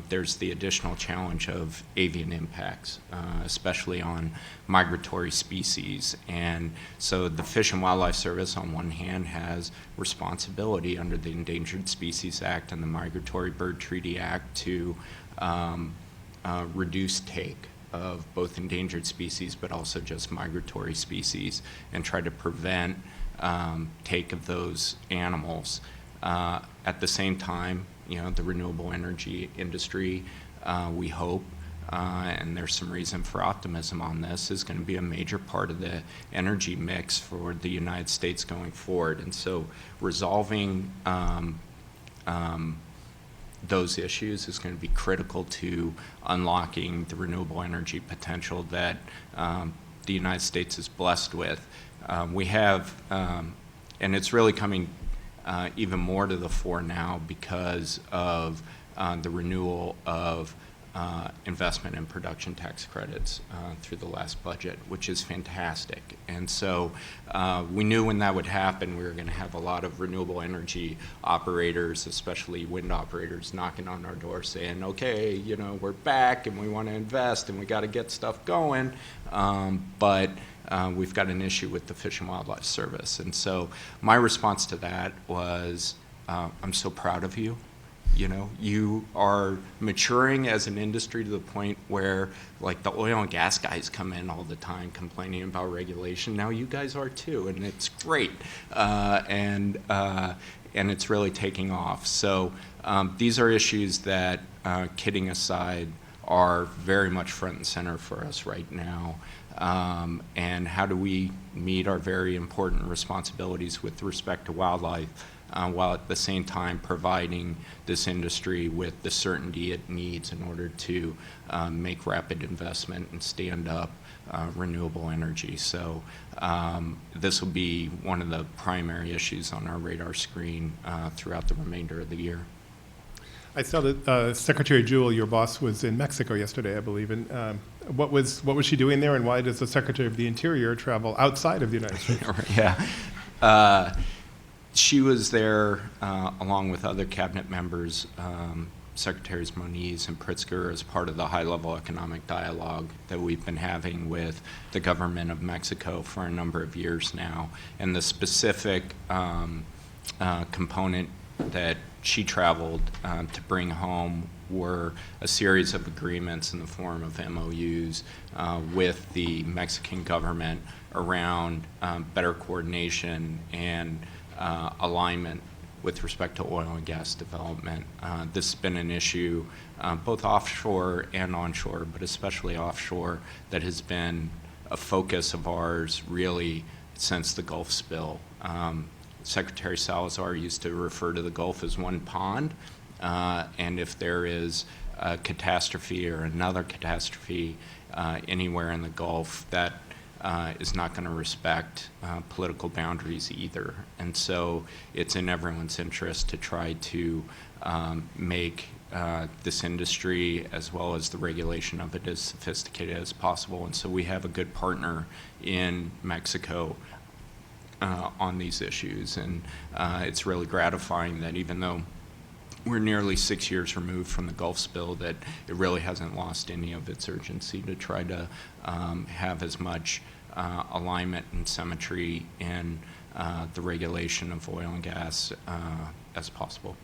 there's the additional challenge of avian impacts, especially on migratory species. And so the Fish and Wildlife Service, on one hand, has responsibility under the Endangered Species Act and the Migratory Bird Treaty Act to reduce take of both endangered species but also just migratory species and try to prevent take of those animals. At the same time, the renewable energy industry, we hope, and there's some reason for optimism on this, is going to be a major part of the energy mix for the United States going forward. And so resolving those issues is going to be critical to unlocking the renewable energy potential that the United States is blessed with. We have, and it's really coming even more to the fore now because of the renewal of investment and production tax credits through the last budget, which is fantastic. And so we knew when that would happen, we were going to have a lot of renewable energy operators, especially wind operators, knocking on our door saying, okay, we're back and we want to invest and we got to get stuff going. But we've got an issue with the Fish and Wildlife Service. And so my response to that was, I'm so proud of you. You are maturing as an industry to the point where, like, the oil and gas guys come in all the time complaining about regulation. Now you guys are too, and it's great. And it's really taking off. So these are issues that, kidding aside, are very much front and center for us right now. And how do we meet our very important responsibilities with respect to wildlife, while at the same time providing this industry with the certainty it needs in order to make rapid investment and stand up renewable energy. So this will be one of the primary issues on our radar screen throughout the remainder of the year. I saw that Secretary Jewell, your boss, was in Mexico yesterday, I believe. And what was she doing there, and why does the Secretary of the Interior travel outside of the United States? Yeah. She was there along with other cabinet members, Secretaries Moniz and Pritzker, as part of the high-level economic dialogue that we've been having with the government of Mexico for a number of years now. And the specific component that she traveled to bring home were a series of agreements in the form of MOUs with the Mexican government around better coordination and alignment with respect to oil and gas development. This has been an issue both offshore and onshore, but especially offshore, that has been a focus of ours really since the Gulf spill. Secretary Salazar used to refer to the Gulf as one pond, and if there is a catastrophe or another catastrophe anywhere in the Gulf, that is not going to respect political boundaries either. And so it's in everyone's interest to try to make this industry, as well as the regulation of it, as sophisticated as possible. And so we have a good partner in Mexico on these issues. And it's really gratifying that even though we're nearly 6 years removed from the Gulf spill, that it really hasn't lost any of its urgency to try to have as much alignment and symmetry in the regulation of oil and gas as possible.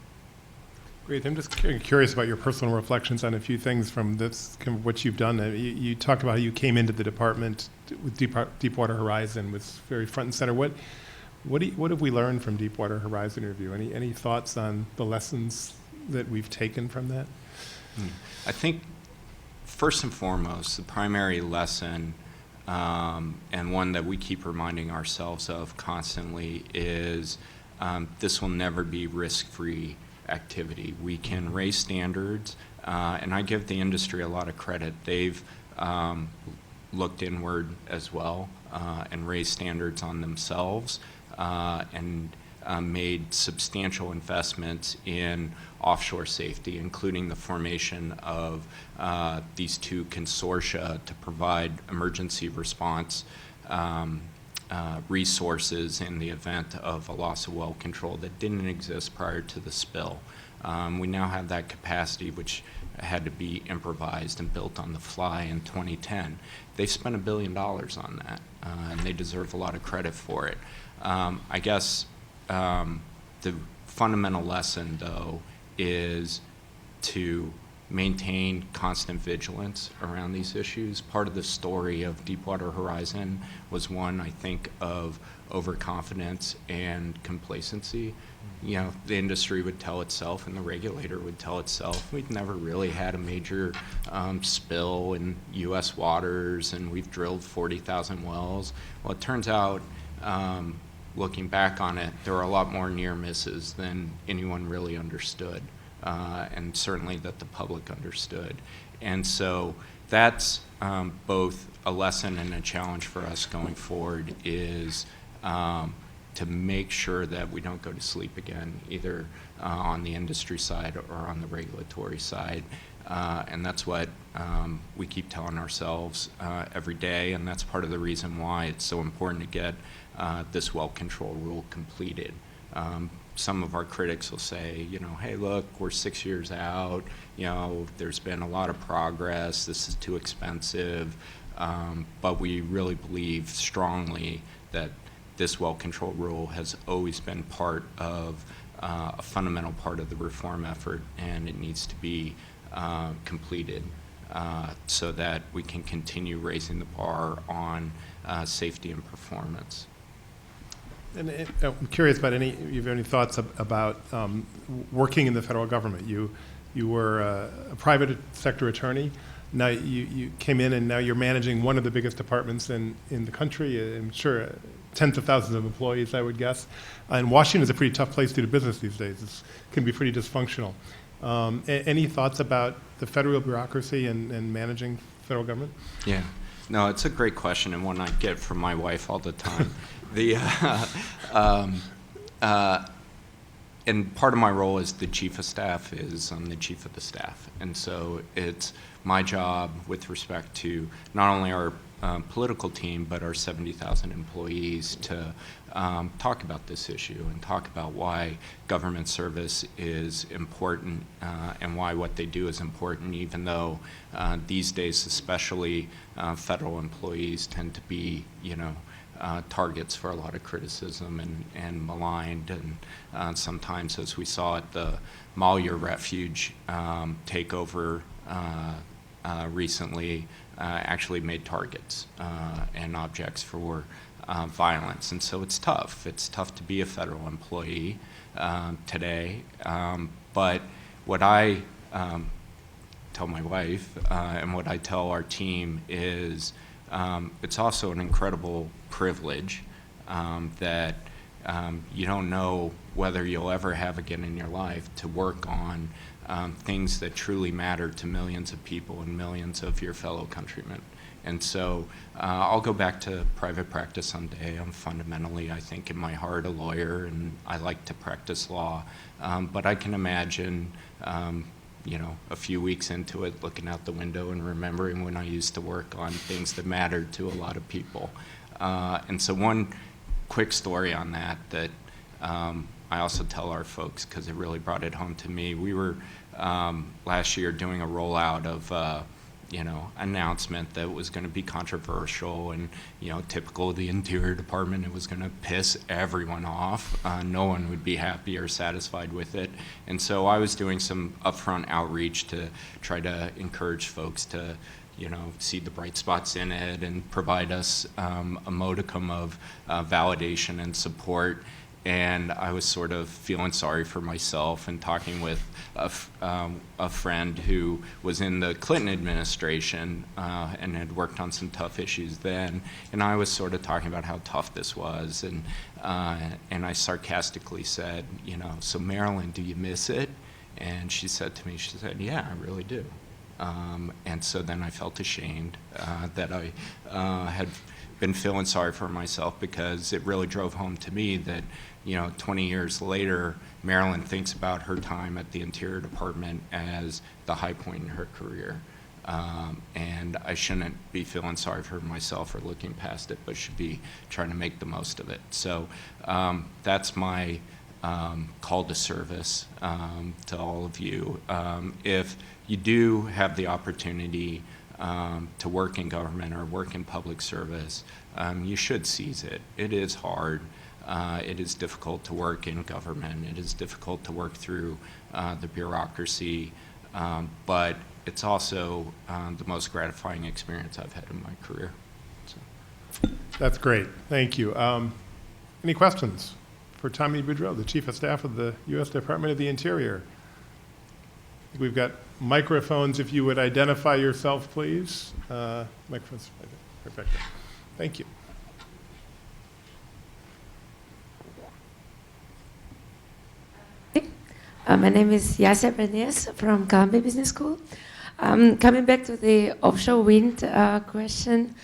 Great. I'm just curious about your personal reflections on a few things from this, what you've done. You talked about how you came into the department with Deepwater Horizon, was very front and center. What have we learned from Deepwater Horizon review? Any thoughts on the lessons that we've taken from that? I think first and foremost, the primary lesson, and one that we keep reminding ourselves of constantly, is this will never be risk-free activity. We can raise standards, and I give the industry a lot of credit. They've looked inward as well and raised standards on themselves and made substantial investments in offshore safety, including the formation of these two consortia to provide emergency response resources in the event of a loss of well control that didn't exist prior to the spill. We now have that capacity, which had to be improvised and built on the fly in 2010. They spent $1 billion on that, and they deserve a lot of credit for it. I guess the fundamental lesson, though, is to maintain constant vigilance around these issues. Part of the story of Deepwater Horizon was one, I think, of overconfidence and complacency. You know, the industry would tell itself and the regulator would tell itself, we've never really had a major spill in U.S. waters, and we've drilled 40,000 wells. Well, it turns out, looking back on it, there are a lot more near misses than anyone really understood. And certainly that the public understood. And so that's both a lesson and a challenge for us going forward, is to make sure that we don't go to sleep again, either on the industry side or on the regulatory side. And that's what we keep telling ourselves every day, and that's part of the reason why it's so important to get this well control rule completed. Some of our critics will say, you know, hey, look, we're 6 years out, you know, there's been a lot of progress, this is too expensive, but we really believe strongly that this well control rule has always been part of a fundamental part of the reform effort, and it needs to be completed so that we can continue raising the bar on safety and performance. And I'm curious about you have any thoughts about working in the federal government? You were a private sector attorney. Now you came in, and now you're managing one of the biggest departments in the country. I'm sure tens of thousands of employees, I would guess. And Washington is a pretty tough place to do business these days. It can be pretty dysfunctional. Any thoughts about the federal bureaucracy and managing federal government? Yeah. No, it's a great question, and one I get from my wife all the time. And part of my role as the chief of staff is I'm the chief of the staff. And so it's my job with respect to not only our political team, but our 70,000 employees to talk about this issue and talk about why government service is important and why what they do is important, even though these days, especially federal employees tend to be, targets for a lot of criticism and maligned, and sometimes, as we saw at the Malheur Refuge takeover recently, actually made targets and objects for violence. And so it's tough. It's tough to be a federal employee today. But what I tell my wife and what I tell our team is it's also an incredible privilege that you don't know whether you'll ever have again in your life to work on things that truly matter to millions of people and millions of your fellow countrymen. And so I'll go back to private practice someday. I'm fundamentally, I think, in my heart, a lawyer, and I like to practice law. But I can imagine, a few weeks into it, looking out the window and remembering when I used to work on things that mattered to a lot of people. And so one quick story on that I also tell our folks, because it really brought it home to me. We were last year doing a rollout of announcement that was going to be controversial and, typical of the Interior Department, it was going to piss everyone off. No one would be happy or satisfied with it. And so I was doing some upfront outreach to try to encourage folks to, see the bright spots in it and provide us a modicum of validation and support. And I was sort of feeling sorry for myself and talking with a friend who was in the Clinton administration and had worked on some tough issues then. And I was sort of talking about how tough this was. And I sarcastically said, so Marilyn, do you miss it? And she said to me, yeah, I really do. And so then I felt ashamed that I had been feeling sorry for myself, because it really drove home to me that 20 years later, Marilyn thinks about her time at the Interior Department as the high point in her career. And I shouldn't be feeling sorry for myself or looking past it, but should be trying to make the most of it. So that's my call to service to all of you. If you do have the opportunity to work in government or work in public service, you should seize it. It is hard. It is difficult to work in government. It is difficult to work through the bureaucracy, but it's also the most gratifying experience I've had in my career. So. That's great. Thank you. Any questions for Tommy Beaudreau, the Chief of Staff of the U.S. Department of the Interior? We've got microphones. If you would identify yourself, please. Microphones. Perfect. Thank you. My name is Yasia Bernies from Columbia Business School. Coming back to the offshore wind question,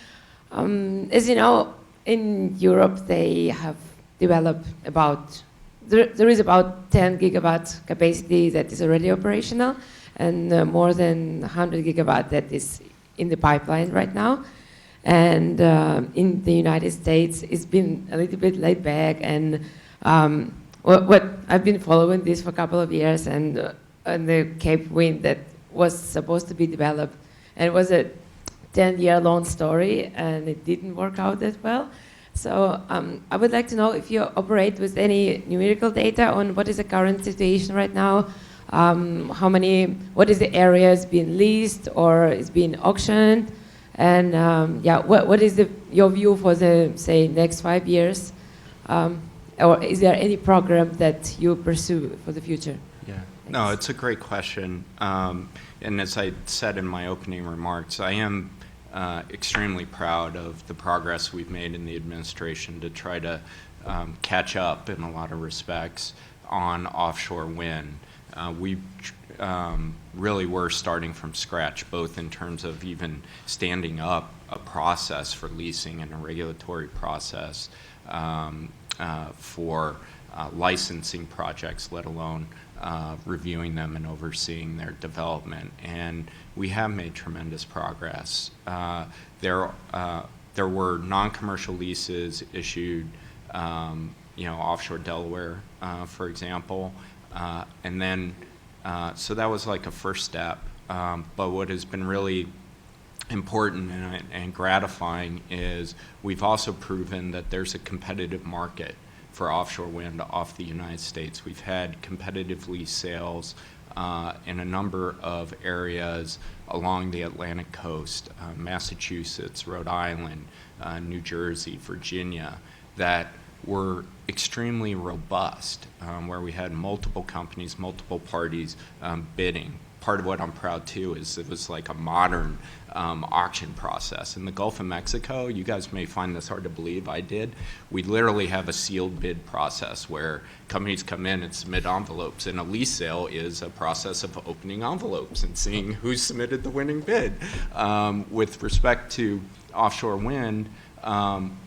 as you know, in Europe they have developed there is about 10 gigawatt capacity that is already operational, and more than 100 gigawatt that is in the pipeline right now. And in the United States, it's been a little bit laid back, and what I've been following this for a couple of years, and the Cape Wind that was supposed to be developed, and it was a 10-year-long story, and it didn't work out that well. So I would like to know if you operate with any numerical data on what is the current situation right now, what is the areas being leased or is being auctioned, and what is your view for the, say, next 5 years? Or is there any program that you pursue for the future? Yeah, no, it's a great question. And as I said in my opening remarks, I am extremely proud of the progress we've made in the administration to try to catch up in a lot of respects on offshore wind. we really were starting from scratch, both in terms of even standing up a process for leasing and a regulatory process for licensing projects, let alone reviewing them and overseeing their development. And we have made tremendous progress. There were non-commercial leases issued, offshore Delaware, for example, and then so that was like a first step. But what has been really important and gratifying is we've also proven that there's a competitive market for offshore wind off the United States. We've had competitive lease sales in a number of areas along the Atlantic coast, Massachusetts, Rhode Island, New Jersey, Virginia, that were extremely robust, where we had multiple companies, multiple parties bidding. Part of what I'm proud too is it was like a modern auction process. In the Gulf of Mexico, you guys may find this hard to believe, I did. We literally have a sealed bid process where companies come in and submit envelopes, and a lease sale is a process of opening envelopes and seeing who submitted the winning bid. With respect to offshore wind,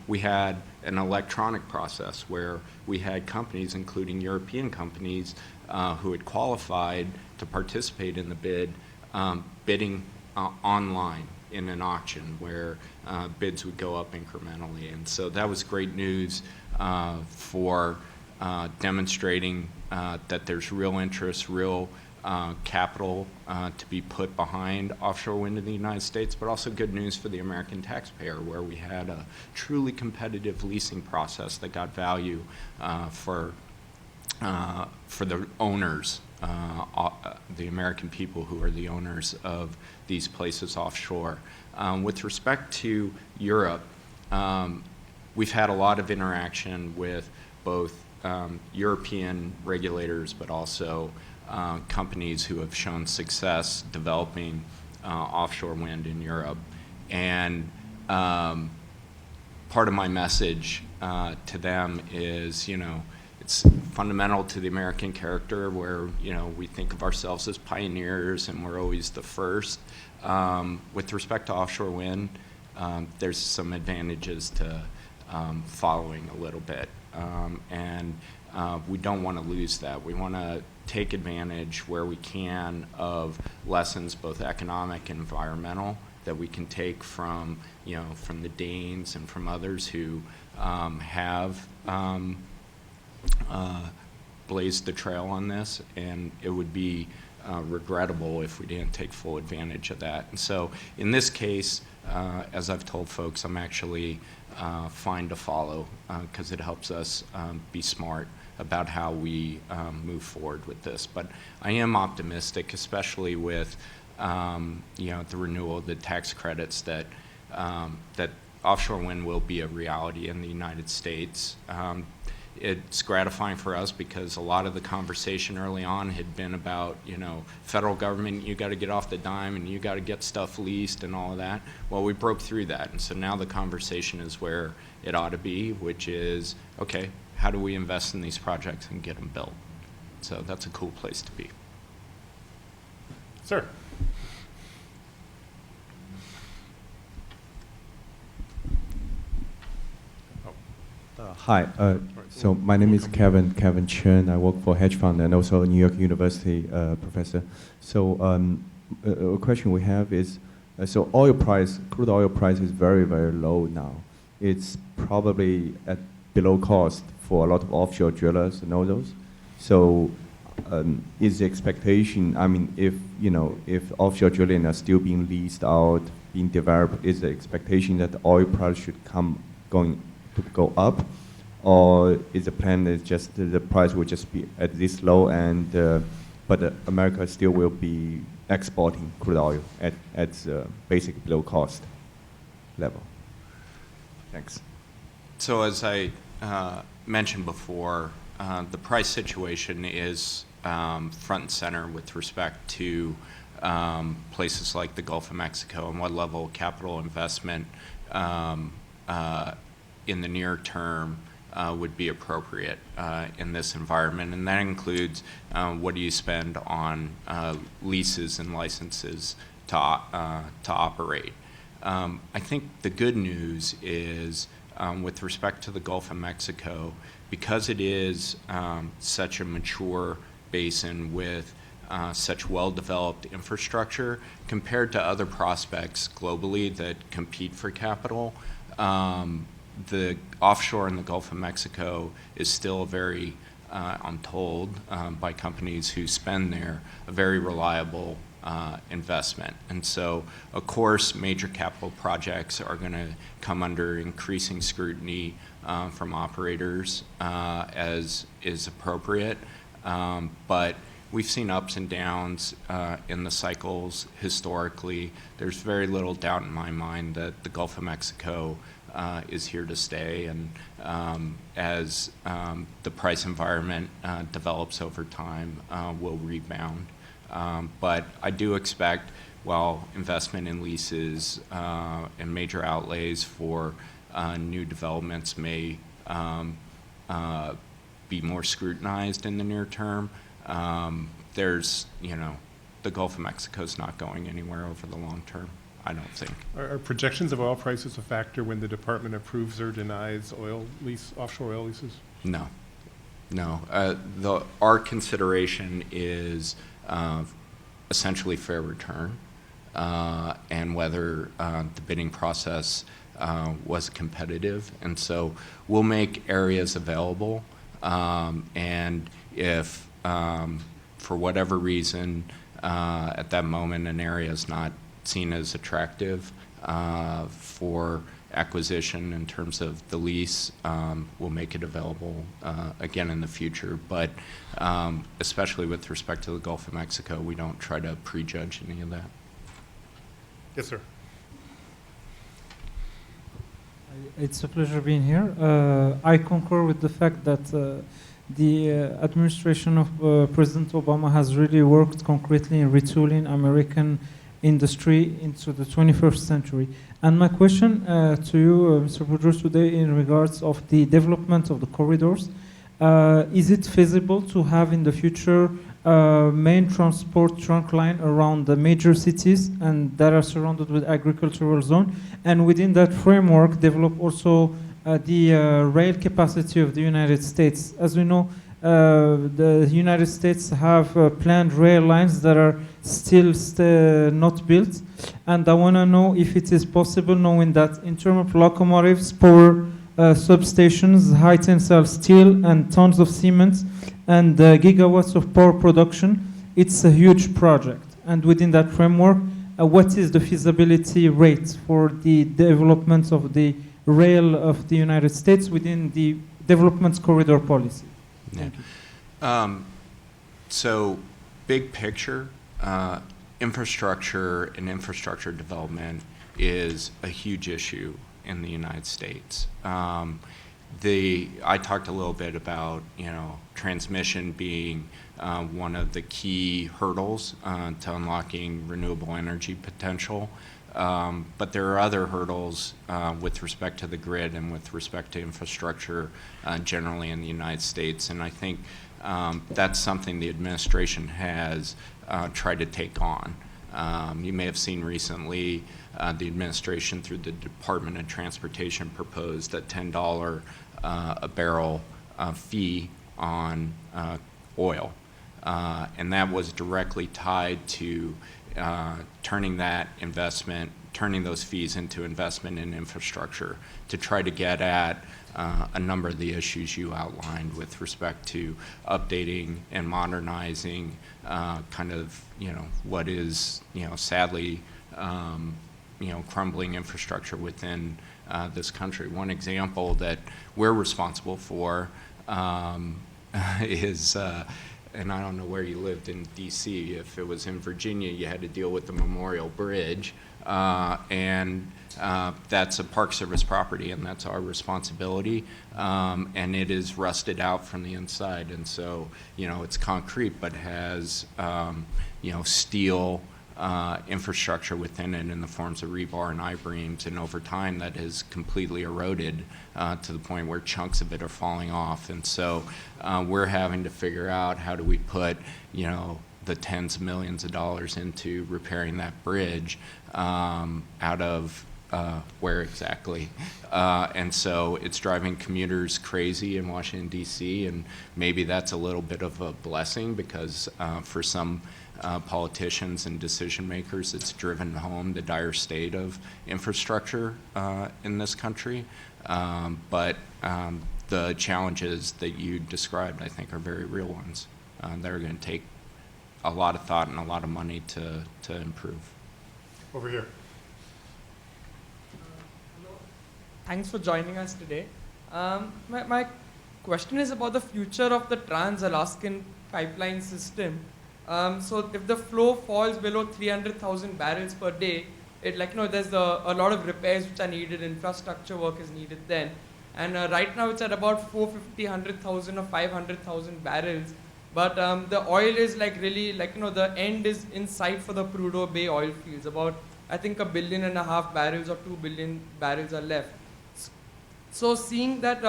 we had an electronic process where we had companies, including European companies, who had qualified to participate in the bid, bidding online in an auction where bids would go up incrementally. And so that was great news for demonstrating that there's real interest, real capital to be put behind offshore wind in the United States, but also good news for the American taxpayer, where we had a truly competitive leasing process that got value for the owners, the American people who are the owners of these places offshore. With respect to Europe, we've had a lot of interaction with both European regulators, but also companies who have shown success developing offshore wind in Europe. And part of my message to them is, it's fundamental to the American character where, we think of ourselves as pioneers and we're always the first. With respect to offshore wind, there's some advantages to following a little bit. And we don't want to lose that. We want to take advantage where we can of lessons, both economic and environmental, that we can take from, from the Danes and from others who have blazed the trail on this, and it would be regrettable if we didn't take full advantage of that. And so in this case, as I've told folks, I'm actually fine to follow because it helps us be smart about how we move forward with this. But I am optimistic, especially with the renewal of the tax credits, that offshore wind will be a reality in the United States. It's gratifying for us because a lot of the conversation early on had been about, federal government, you got to get off the dime and you got to get stuff leased and all of that. Well, we broke through that, and so now the conversation is where it ought to be, which is, okay, how do we invest in these projects and get them built? So that's a cool place to be. Sir. Hi, so my name is Kevin Chen. I work for hedge fund and also a New York University professor. So a question we have is, so crude oil price is very, very low now. It's probably at below cost for a lot of offshore drillers and all those. So is the expectation, if offshore drilling are still being leased out, being developed, is the expectation that the oil price should go up? Or is the plan is just the price will just be at this low, and but America still will be exporting crude oil at basic below cost level? Thanks. So as I mentioned before, the price situation is front and center with respect to places like the Gulf of Mexico and what level of capital investment in the near term would be appropriate in this environment, and that includes what do you spend on leases and licenses to operate. I think the good news is with respect to the Gulf of Mexico, because it is such a mature basin with such well-developed infrastructure compared to other prospects globally that compete for capital, the offshore in the Gulf of Mexico is still very, I'm told by companies who spend there, a very reliable investment. And so, of course, major capital projects are going to come under increasing scrutiny from operators as is appropriate. But we've seen ups and downs in the cycles historically. There's very little doubt in my mind that the Gulf of Mexico is here to stay, and as the price environment develops over time, will rebound. But I do expect, while investment in leases and major outlays for new developments may be more scrutinized in the near term, there's, the Gulf of Mexico is not going anywhere over the long term, I don't think. Are projections of oil prices a factor when the department approves or denies offshore oil leases? No. Our consideration is essentially fair return and whether the bidding process was competitive. And so we'll make areas available, and if for whatever reason at that moment an area is not seen as attractive for acquisition in terms of the lease, we'll make it available again in the future. But especially with respect to the Gulf of Mexico, we don't try to prejudge any of that. Yes, sir. It's a pleasure being here. I concur with the fact that the administration of President Obama has really worked concretely in retooling American industry into the 21st century. And my question to you, Mr. Beaudreau, today in regards of the development of the corridors, is it feasible to have in the future main transport trunk line around the major cities and that are surrounded with agricultural zone, and within that framework develop also the rail capacity of the United States? As we know, the United States have planned rail lines that are still not built, and I want to know if it is possible, knowing that in terms of locomotives, power substations, high tensile steel, and tons of cement, and gigawatts of power production, it's a huge project. And within that framework, what is the feasibility rate for the development of the rail of the United States within the development corridor policy? Yeah. So, big picture, infrastructure and infrastructure development is a huge issue in the United States. I talked a little bit about, transmission being one of the key hurdles to unlocking renewable energy potential. But there are other hurdles with respect to the grid and with respect to infrastructure generally in the United States. And I think that's something the administration has tried to take on. You may have seen recently the administration through the Department of Transportation proposed a $10 a barrel fee on oil. And that was directly tied to turning those fees into investment in infrastructure to try to get at a number of the issues you outlined with respect to updating and modernizing what is, sadly, crumbling infrastructure within this country. One example that we're responsible for is, and I don't know where you lived in D.C. If it was in Virginia, you had to deal with the Memorial Bridge, and that's a Park Service property, and that's our responsibility. And it is rusted out from the inside, and so it's concrete, but has steel infrastructure within it in the forms of rebar and I-beams, and over time that has completely eroded to the point where chunks of it are falling off. And so we're having to figure out how do we put, the tens of millions of dollars into repairing that bridge out of where exactly. And so it's driving commuters crazy in Washington, D.C., and maybe that's a little bit of a blessing because for some politicians and decision makers, it's driven home the dire state of infrastructure in this country. But the challenges that you described, I think, are very real ones. That are going to take a lot of thought and a lot of money to improve. Over here. Thanks for joining us today. My question is about the future of the Trans-Alaskan pipeline system. So if the flow falls below 300,000 barrels per day, there's a lot of repairs which are needed, infrastructure work is needed then. And right now it's at about 450, 100,000 or 500,000 barrels. But the oil is the end is in sight for the Prudhoe Bay oil fields. About, I think, 1.5 billion barrels or 2 billion barrels are left. So seeing that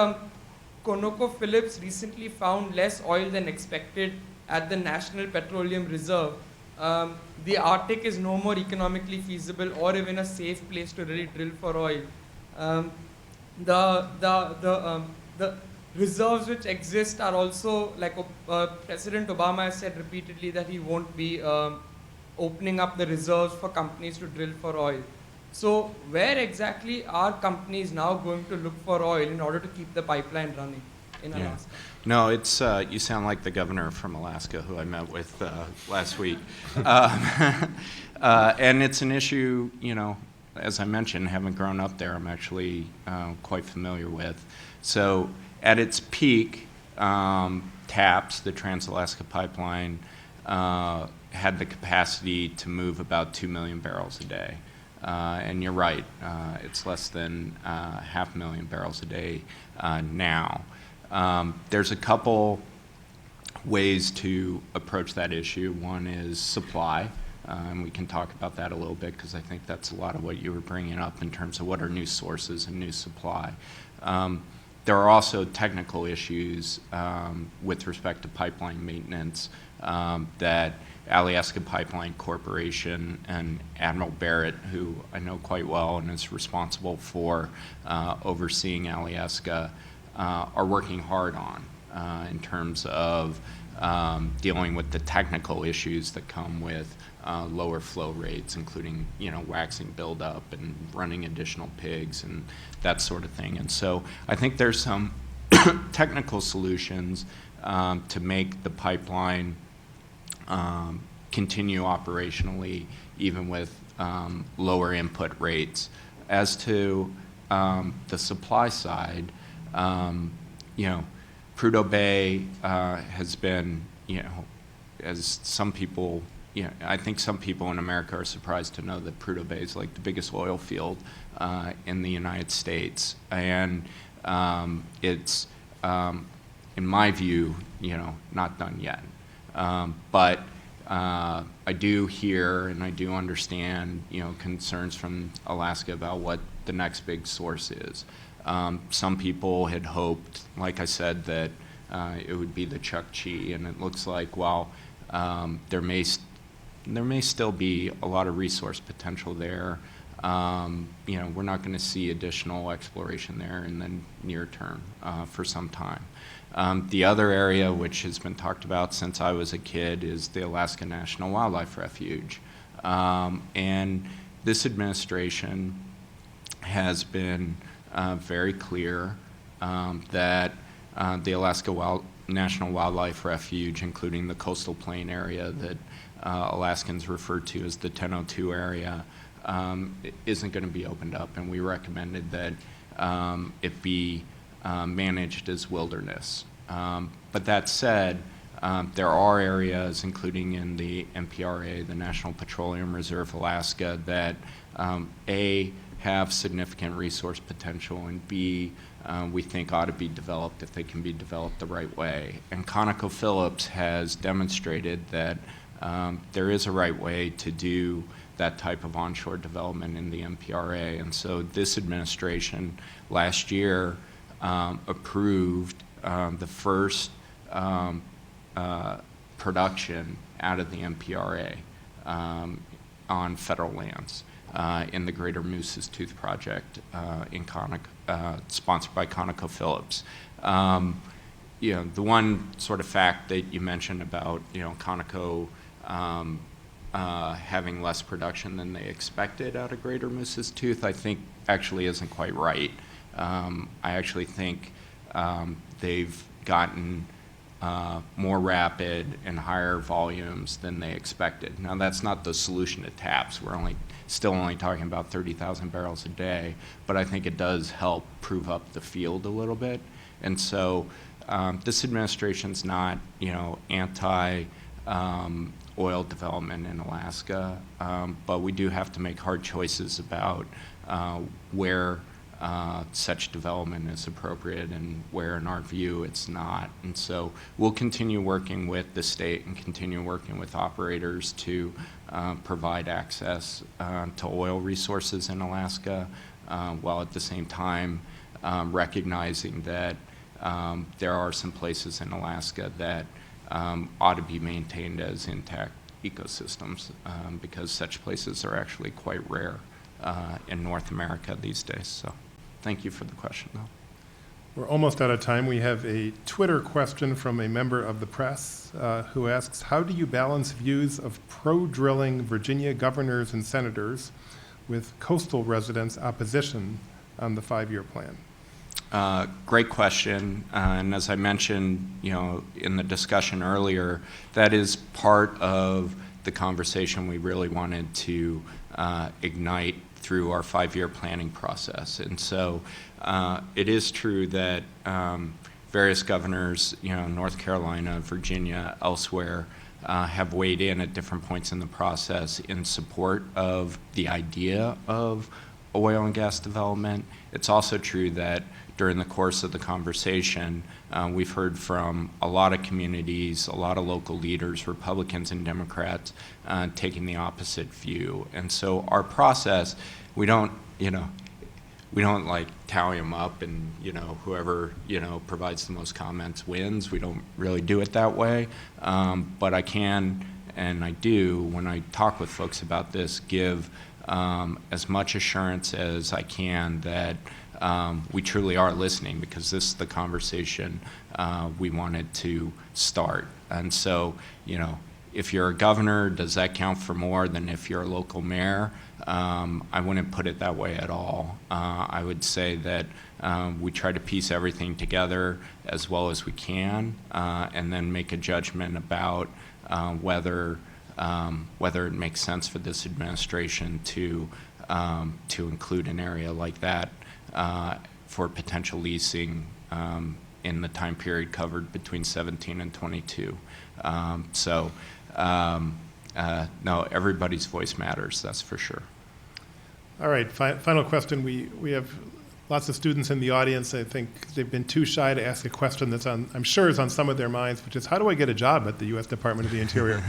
ConocoPhillips recently found less oil than expected at the National Petroleum Reserve, the Arctic is no more economically feasible or even a safe place to really drill for oil. The reserves which exist are also, President Obama has said repeatedly that he won't be opening up the reserves for companies to drill for oil. So where exactly are companies now going to look for oil in order to keep the pipeline running in Alaska? No, it's you sound like the governor from Alaska who I met with last week. And it's an issue, as I mentioned, having grown up there, I'm actually quite familiar with. So at its peak, TAPS, the Trans-Alaska Pipeline, had the capacity to move about 2 million barrels a day. And you're right, it's less than 500,000 barrels a day now. There's a couple ways to approach that issue. One is supply, and we can talk about that a little bit because I think that's a lot of what you were bringing up in terms of what are new sources and new supply. There are also technical issues with respect to pipeline maintenance that Alaska Pipeline Corporation and Admiral Barrett, who I know quite well and is responsible for overseeing Alaska, are working hard on in terms of dealing with the technical issues that come with lower flow rates, including waxing buildup and running additional pigs and that sort of thing. And so I think there's some technical solutions to make the pipeline continue operationally, even with lower input rates. As to the supply side, Prudhoe Bay has been, as some people, I think some people in America are surprised to know that Prudhoe Bay is like the biggest oil field in the United States. And it's, in my view, not done yet. But I do hear and I do understand, concerns from Alaska about what the next big source is. Some people had hoped, like I said, that it would be the Chukchi, and it looks like while there may still be a lot of resource potential there, we're not going to see additional exploration there in the near term for some time. The other area which has been talked about since I was a kid is the Alaska National Wildlife Refuge. And this administration has been very clear that the Alaska National Wildlife Refuge, including the coastal plain area that Alaskans refer to as the 1002 area, isn't going to be opened up, and we recommended that it be managed as wilderness. But that said, there are areas, including in the NPRA, the National Petroleum Reserve Alaska, that A, have significant resource potential, and B, we think ought to be developed if they can be developed the right way. And ConocoPhillips has demonstrated that there is a right way to do that type of onshore development in the MPRA. And so this administration last year approved the first production out of the MPRA on federal lands in the Greater Moose's Tooth Project sponsored by ConocoPhillips. The one sort of fact that you mentioned about Conoco having less production than they expected out of Greater Moose's Tooth, I think actually isn't quite right. I actually think they've gotten more rapid and higher volumes than they expected. Now that's not the solution to TAPS. We're still only talking about 30,000 barrels a day, but I think it does help prove up the field a little bit. And so this administration's not, anti oil development in Alaska, but we do have to make hard choices about where such development is appropriate and where, in our view, it's not. And so we'll continue working with the state and continue working with operators to provide access to oil resources in Alaska, while at the same time recognizing that there are some places in Alaska that ought to be maintained as intact ecosystems, because such places are actually quite rare in North America these days. So thank you for the question, though. We're almost out of time. We have a Twitter question from a member of the press who asks, how do you balance views of pro-drilling Virginia governors and senators with coastal residents' opposition on the 5-year plan? Great question, and as I mentioned, in the discussion earlier, that is part of the conversation we really wanted to ignite through our 5-year planning process. And so it is true that various governors, North Carolina, Virginia, elsewhere, have weighed in at different points in the process in support of the idea of oil and gas development. It's also true that during the course of the conversation, we've heard from a lot of communities, a lot of local leaders, Republicans and Democrats, taking the opposite view. And so our process, we don't like tally them up and, whoever, provides the most comments wins. We don't really do it that way. But I can, and I do, when I talk with folks about this, give as much assurance as I can that we truly are listening, because this is the conversation we wanted to start. And so, if you're a governor, does that count for more than if you're a local mayor? I wouldn't put it that way at all. I would say that we try to piece everything together as well as we can, and then make a judgment about whether it makes sense for this administration to include an area like that for potential leasing in the time period covered between 17 and 22. No, everybody's voice matters, that's for sure. All right, final question. We have lots of students in the audience. I think they've been too shy to ask a question that's I'm sure is on some of their minds, which is, how do I get a job at the U.S. Department of the Interior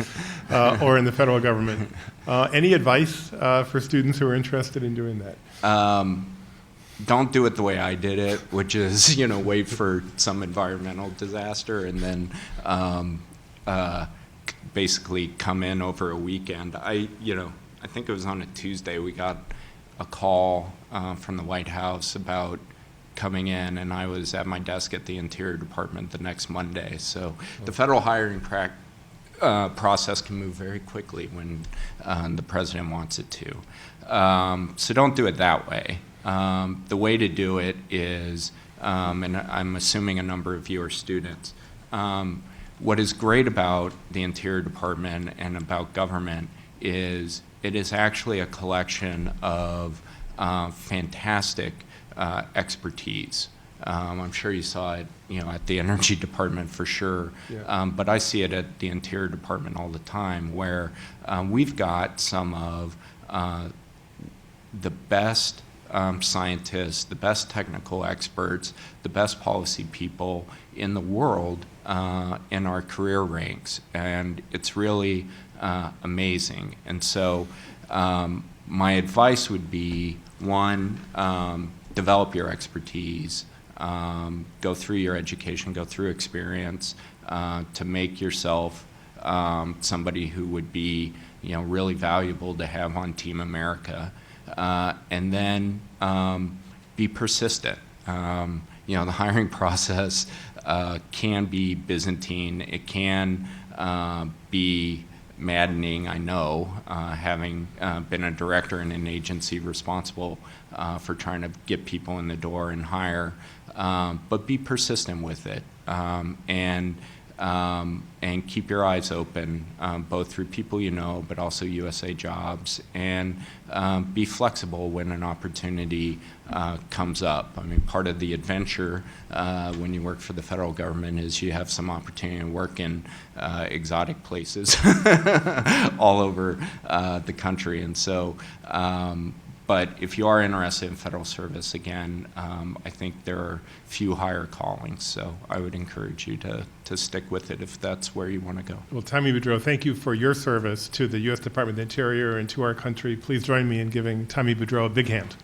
or in the federal government? Any advice for students who are interested in doing that? Don't do it the way I did it, which is, wait for some environmental disaster and then basically come in over a weekend. I think it was on a Tuesday, we got a call from the White House about coming in, and I was at my desk at the Interior Department the next Monday. So the federal hiring process can move very quickly when the president wants it to. So don't do it that way. The way to do it is, and I'm assuming a number of you are students, what is great about the Interior Department and about government is it is actually a collection of fantastic expertise. I'm sure you saw it, at the Energy Department for sure, yeah. But I see it at the Interior Department all the time, where we've got some of the best scientists, the best technical experts, the best policy people in the world in our career ranks, and it's really amazing. And so my advice would be, one, develop your expertise, go through your education, go through experience to make yourself somebody who would be, really valuable to have on Team America. And then be persistent. The hiring process can be Byzantine. It can be maddening, I know, having been a director in an agency responsible for trying to get people in the door and hire. But be persistent with it. And keep your eyes open, both through people you know, but also USA Jobs, and be flexible when an opportunity comes up. I mean, part of the adventure when you work for the federal government is you have some opportunity to work in exotic places all over the country. And so, but if you are interested in federal service, again, I think there are few higher callings. So I would encourage you to stick with it if that's where you want to go. Well, Tommy Beaudreau, thank you for your service to the U.S. Department of the Interior and to our country. Please join me in giving Tommy Beaudreau a big hand.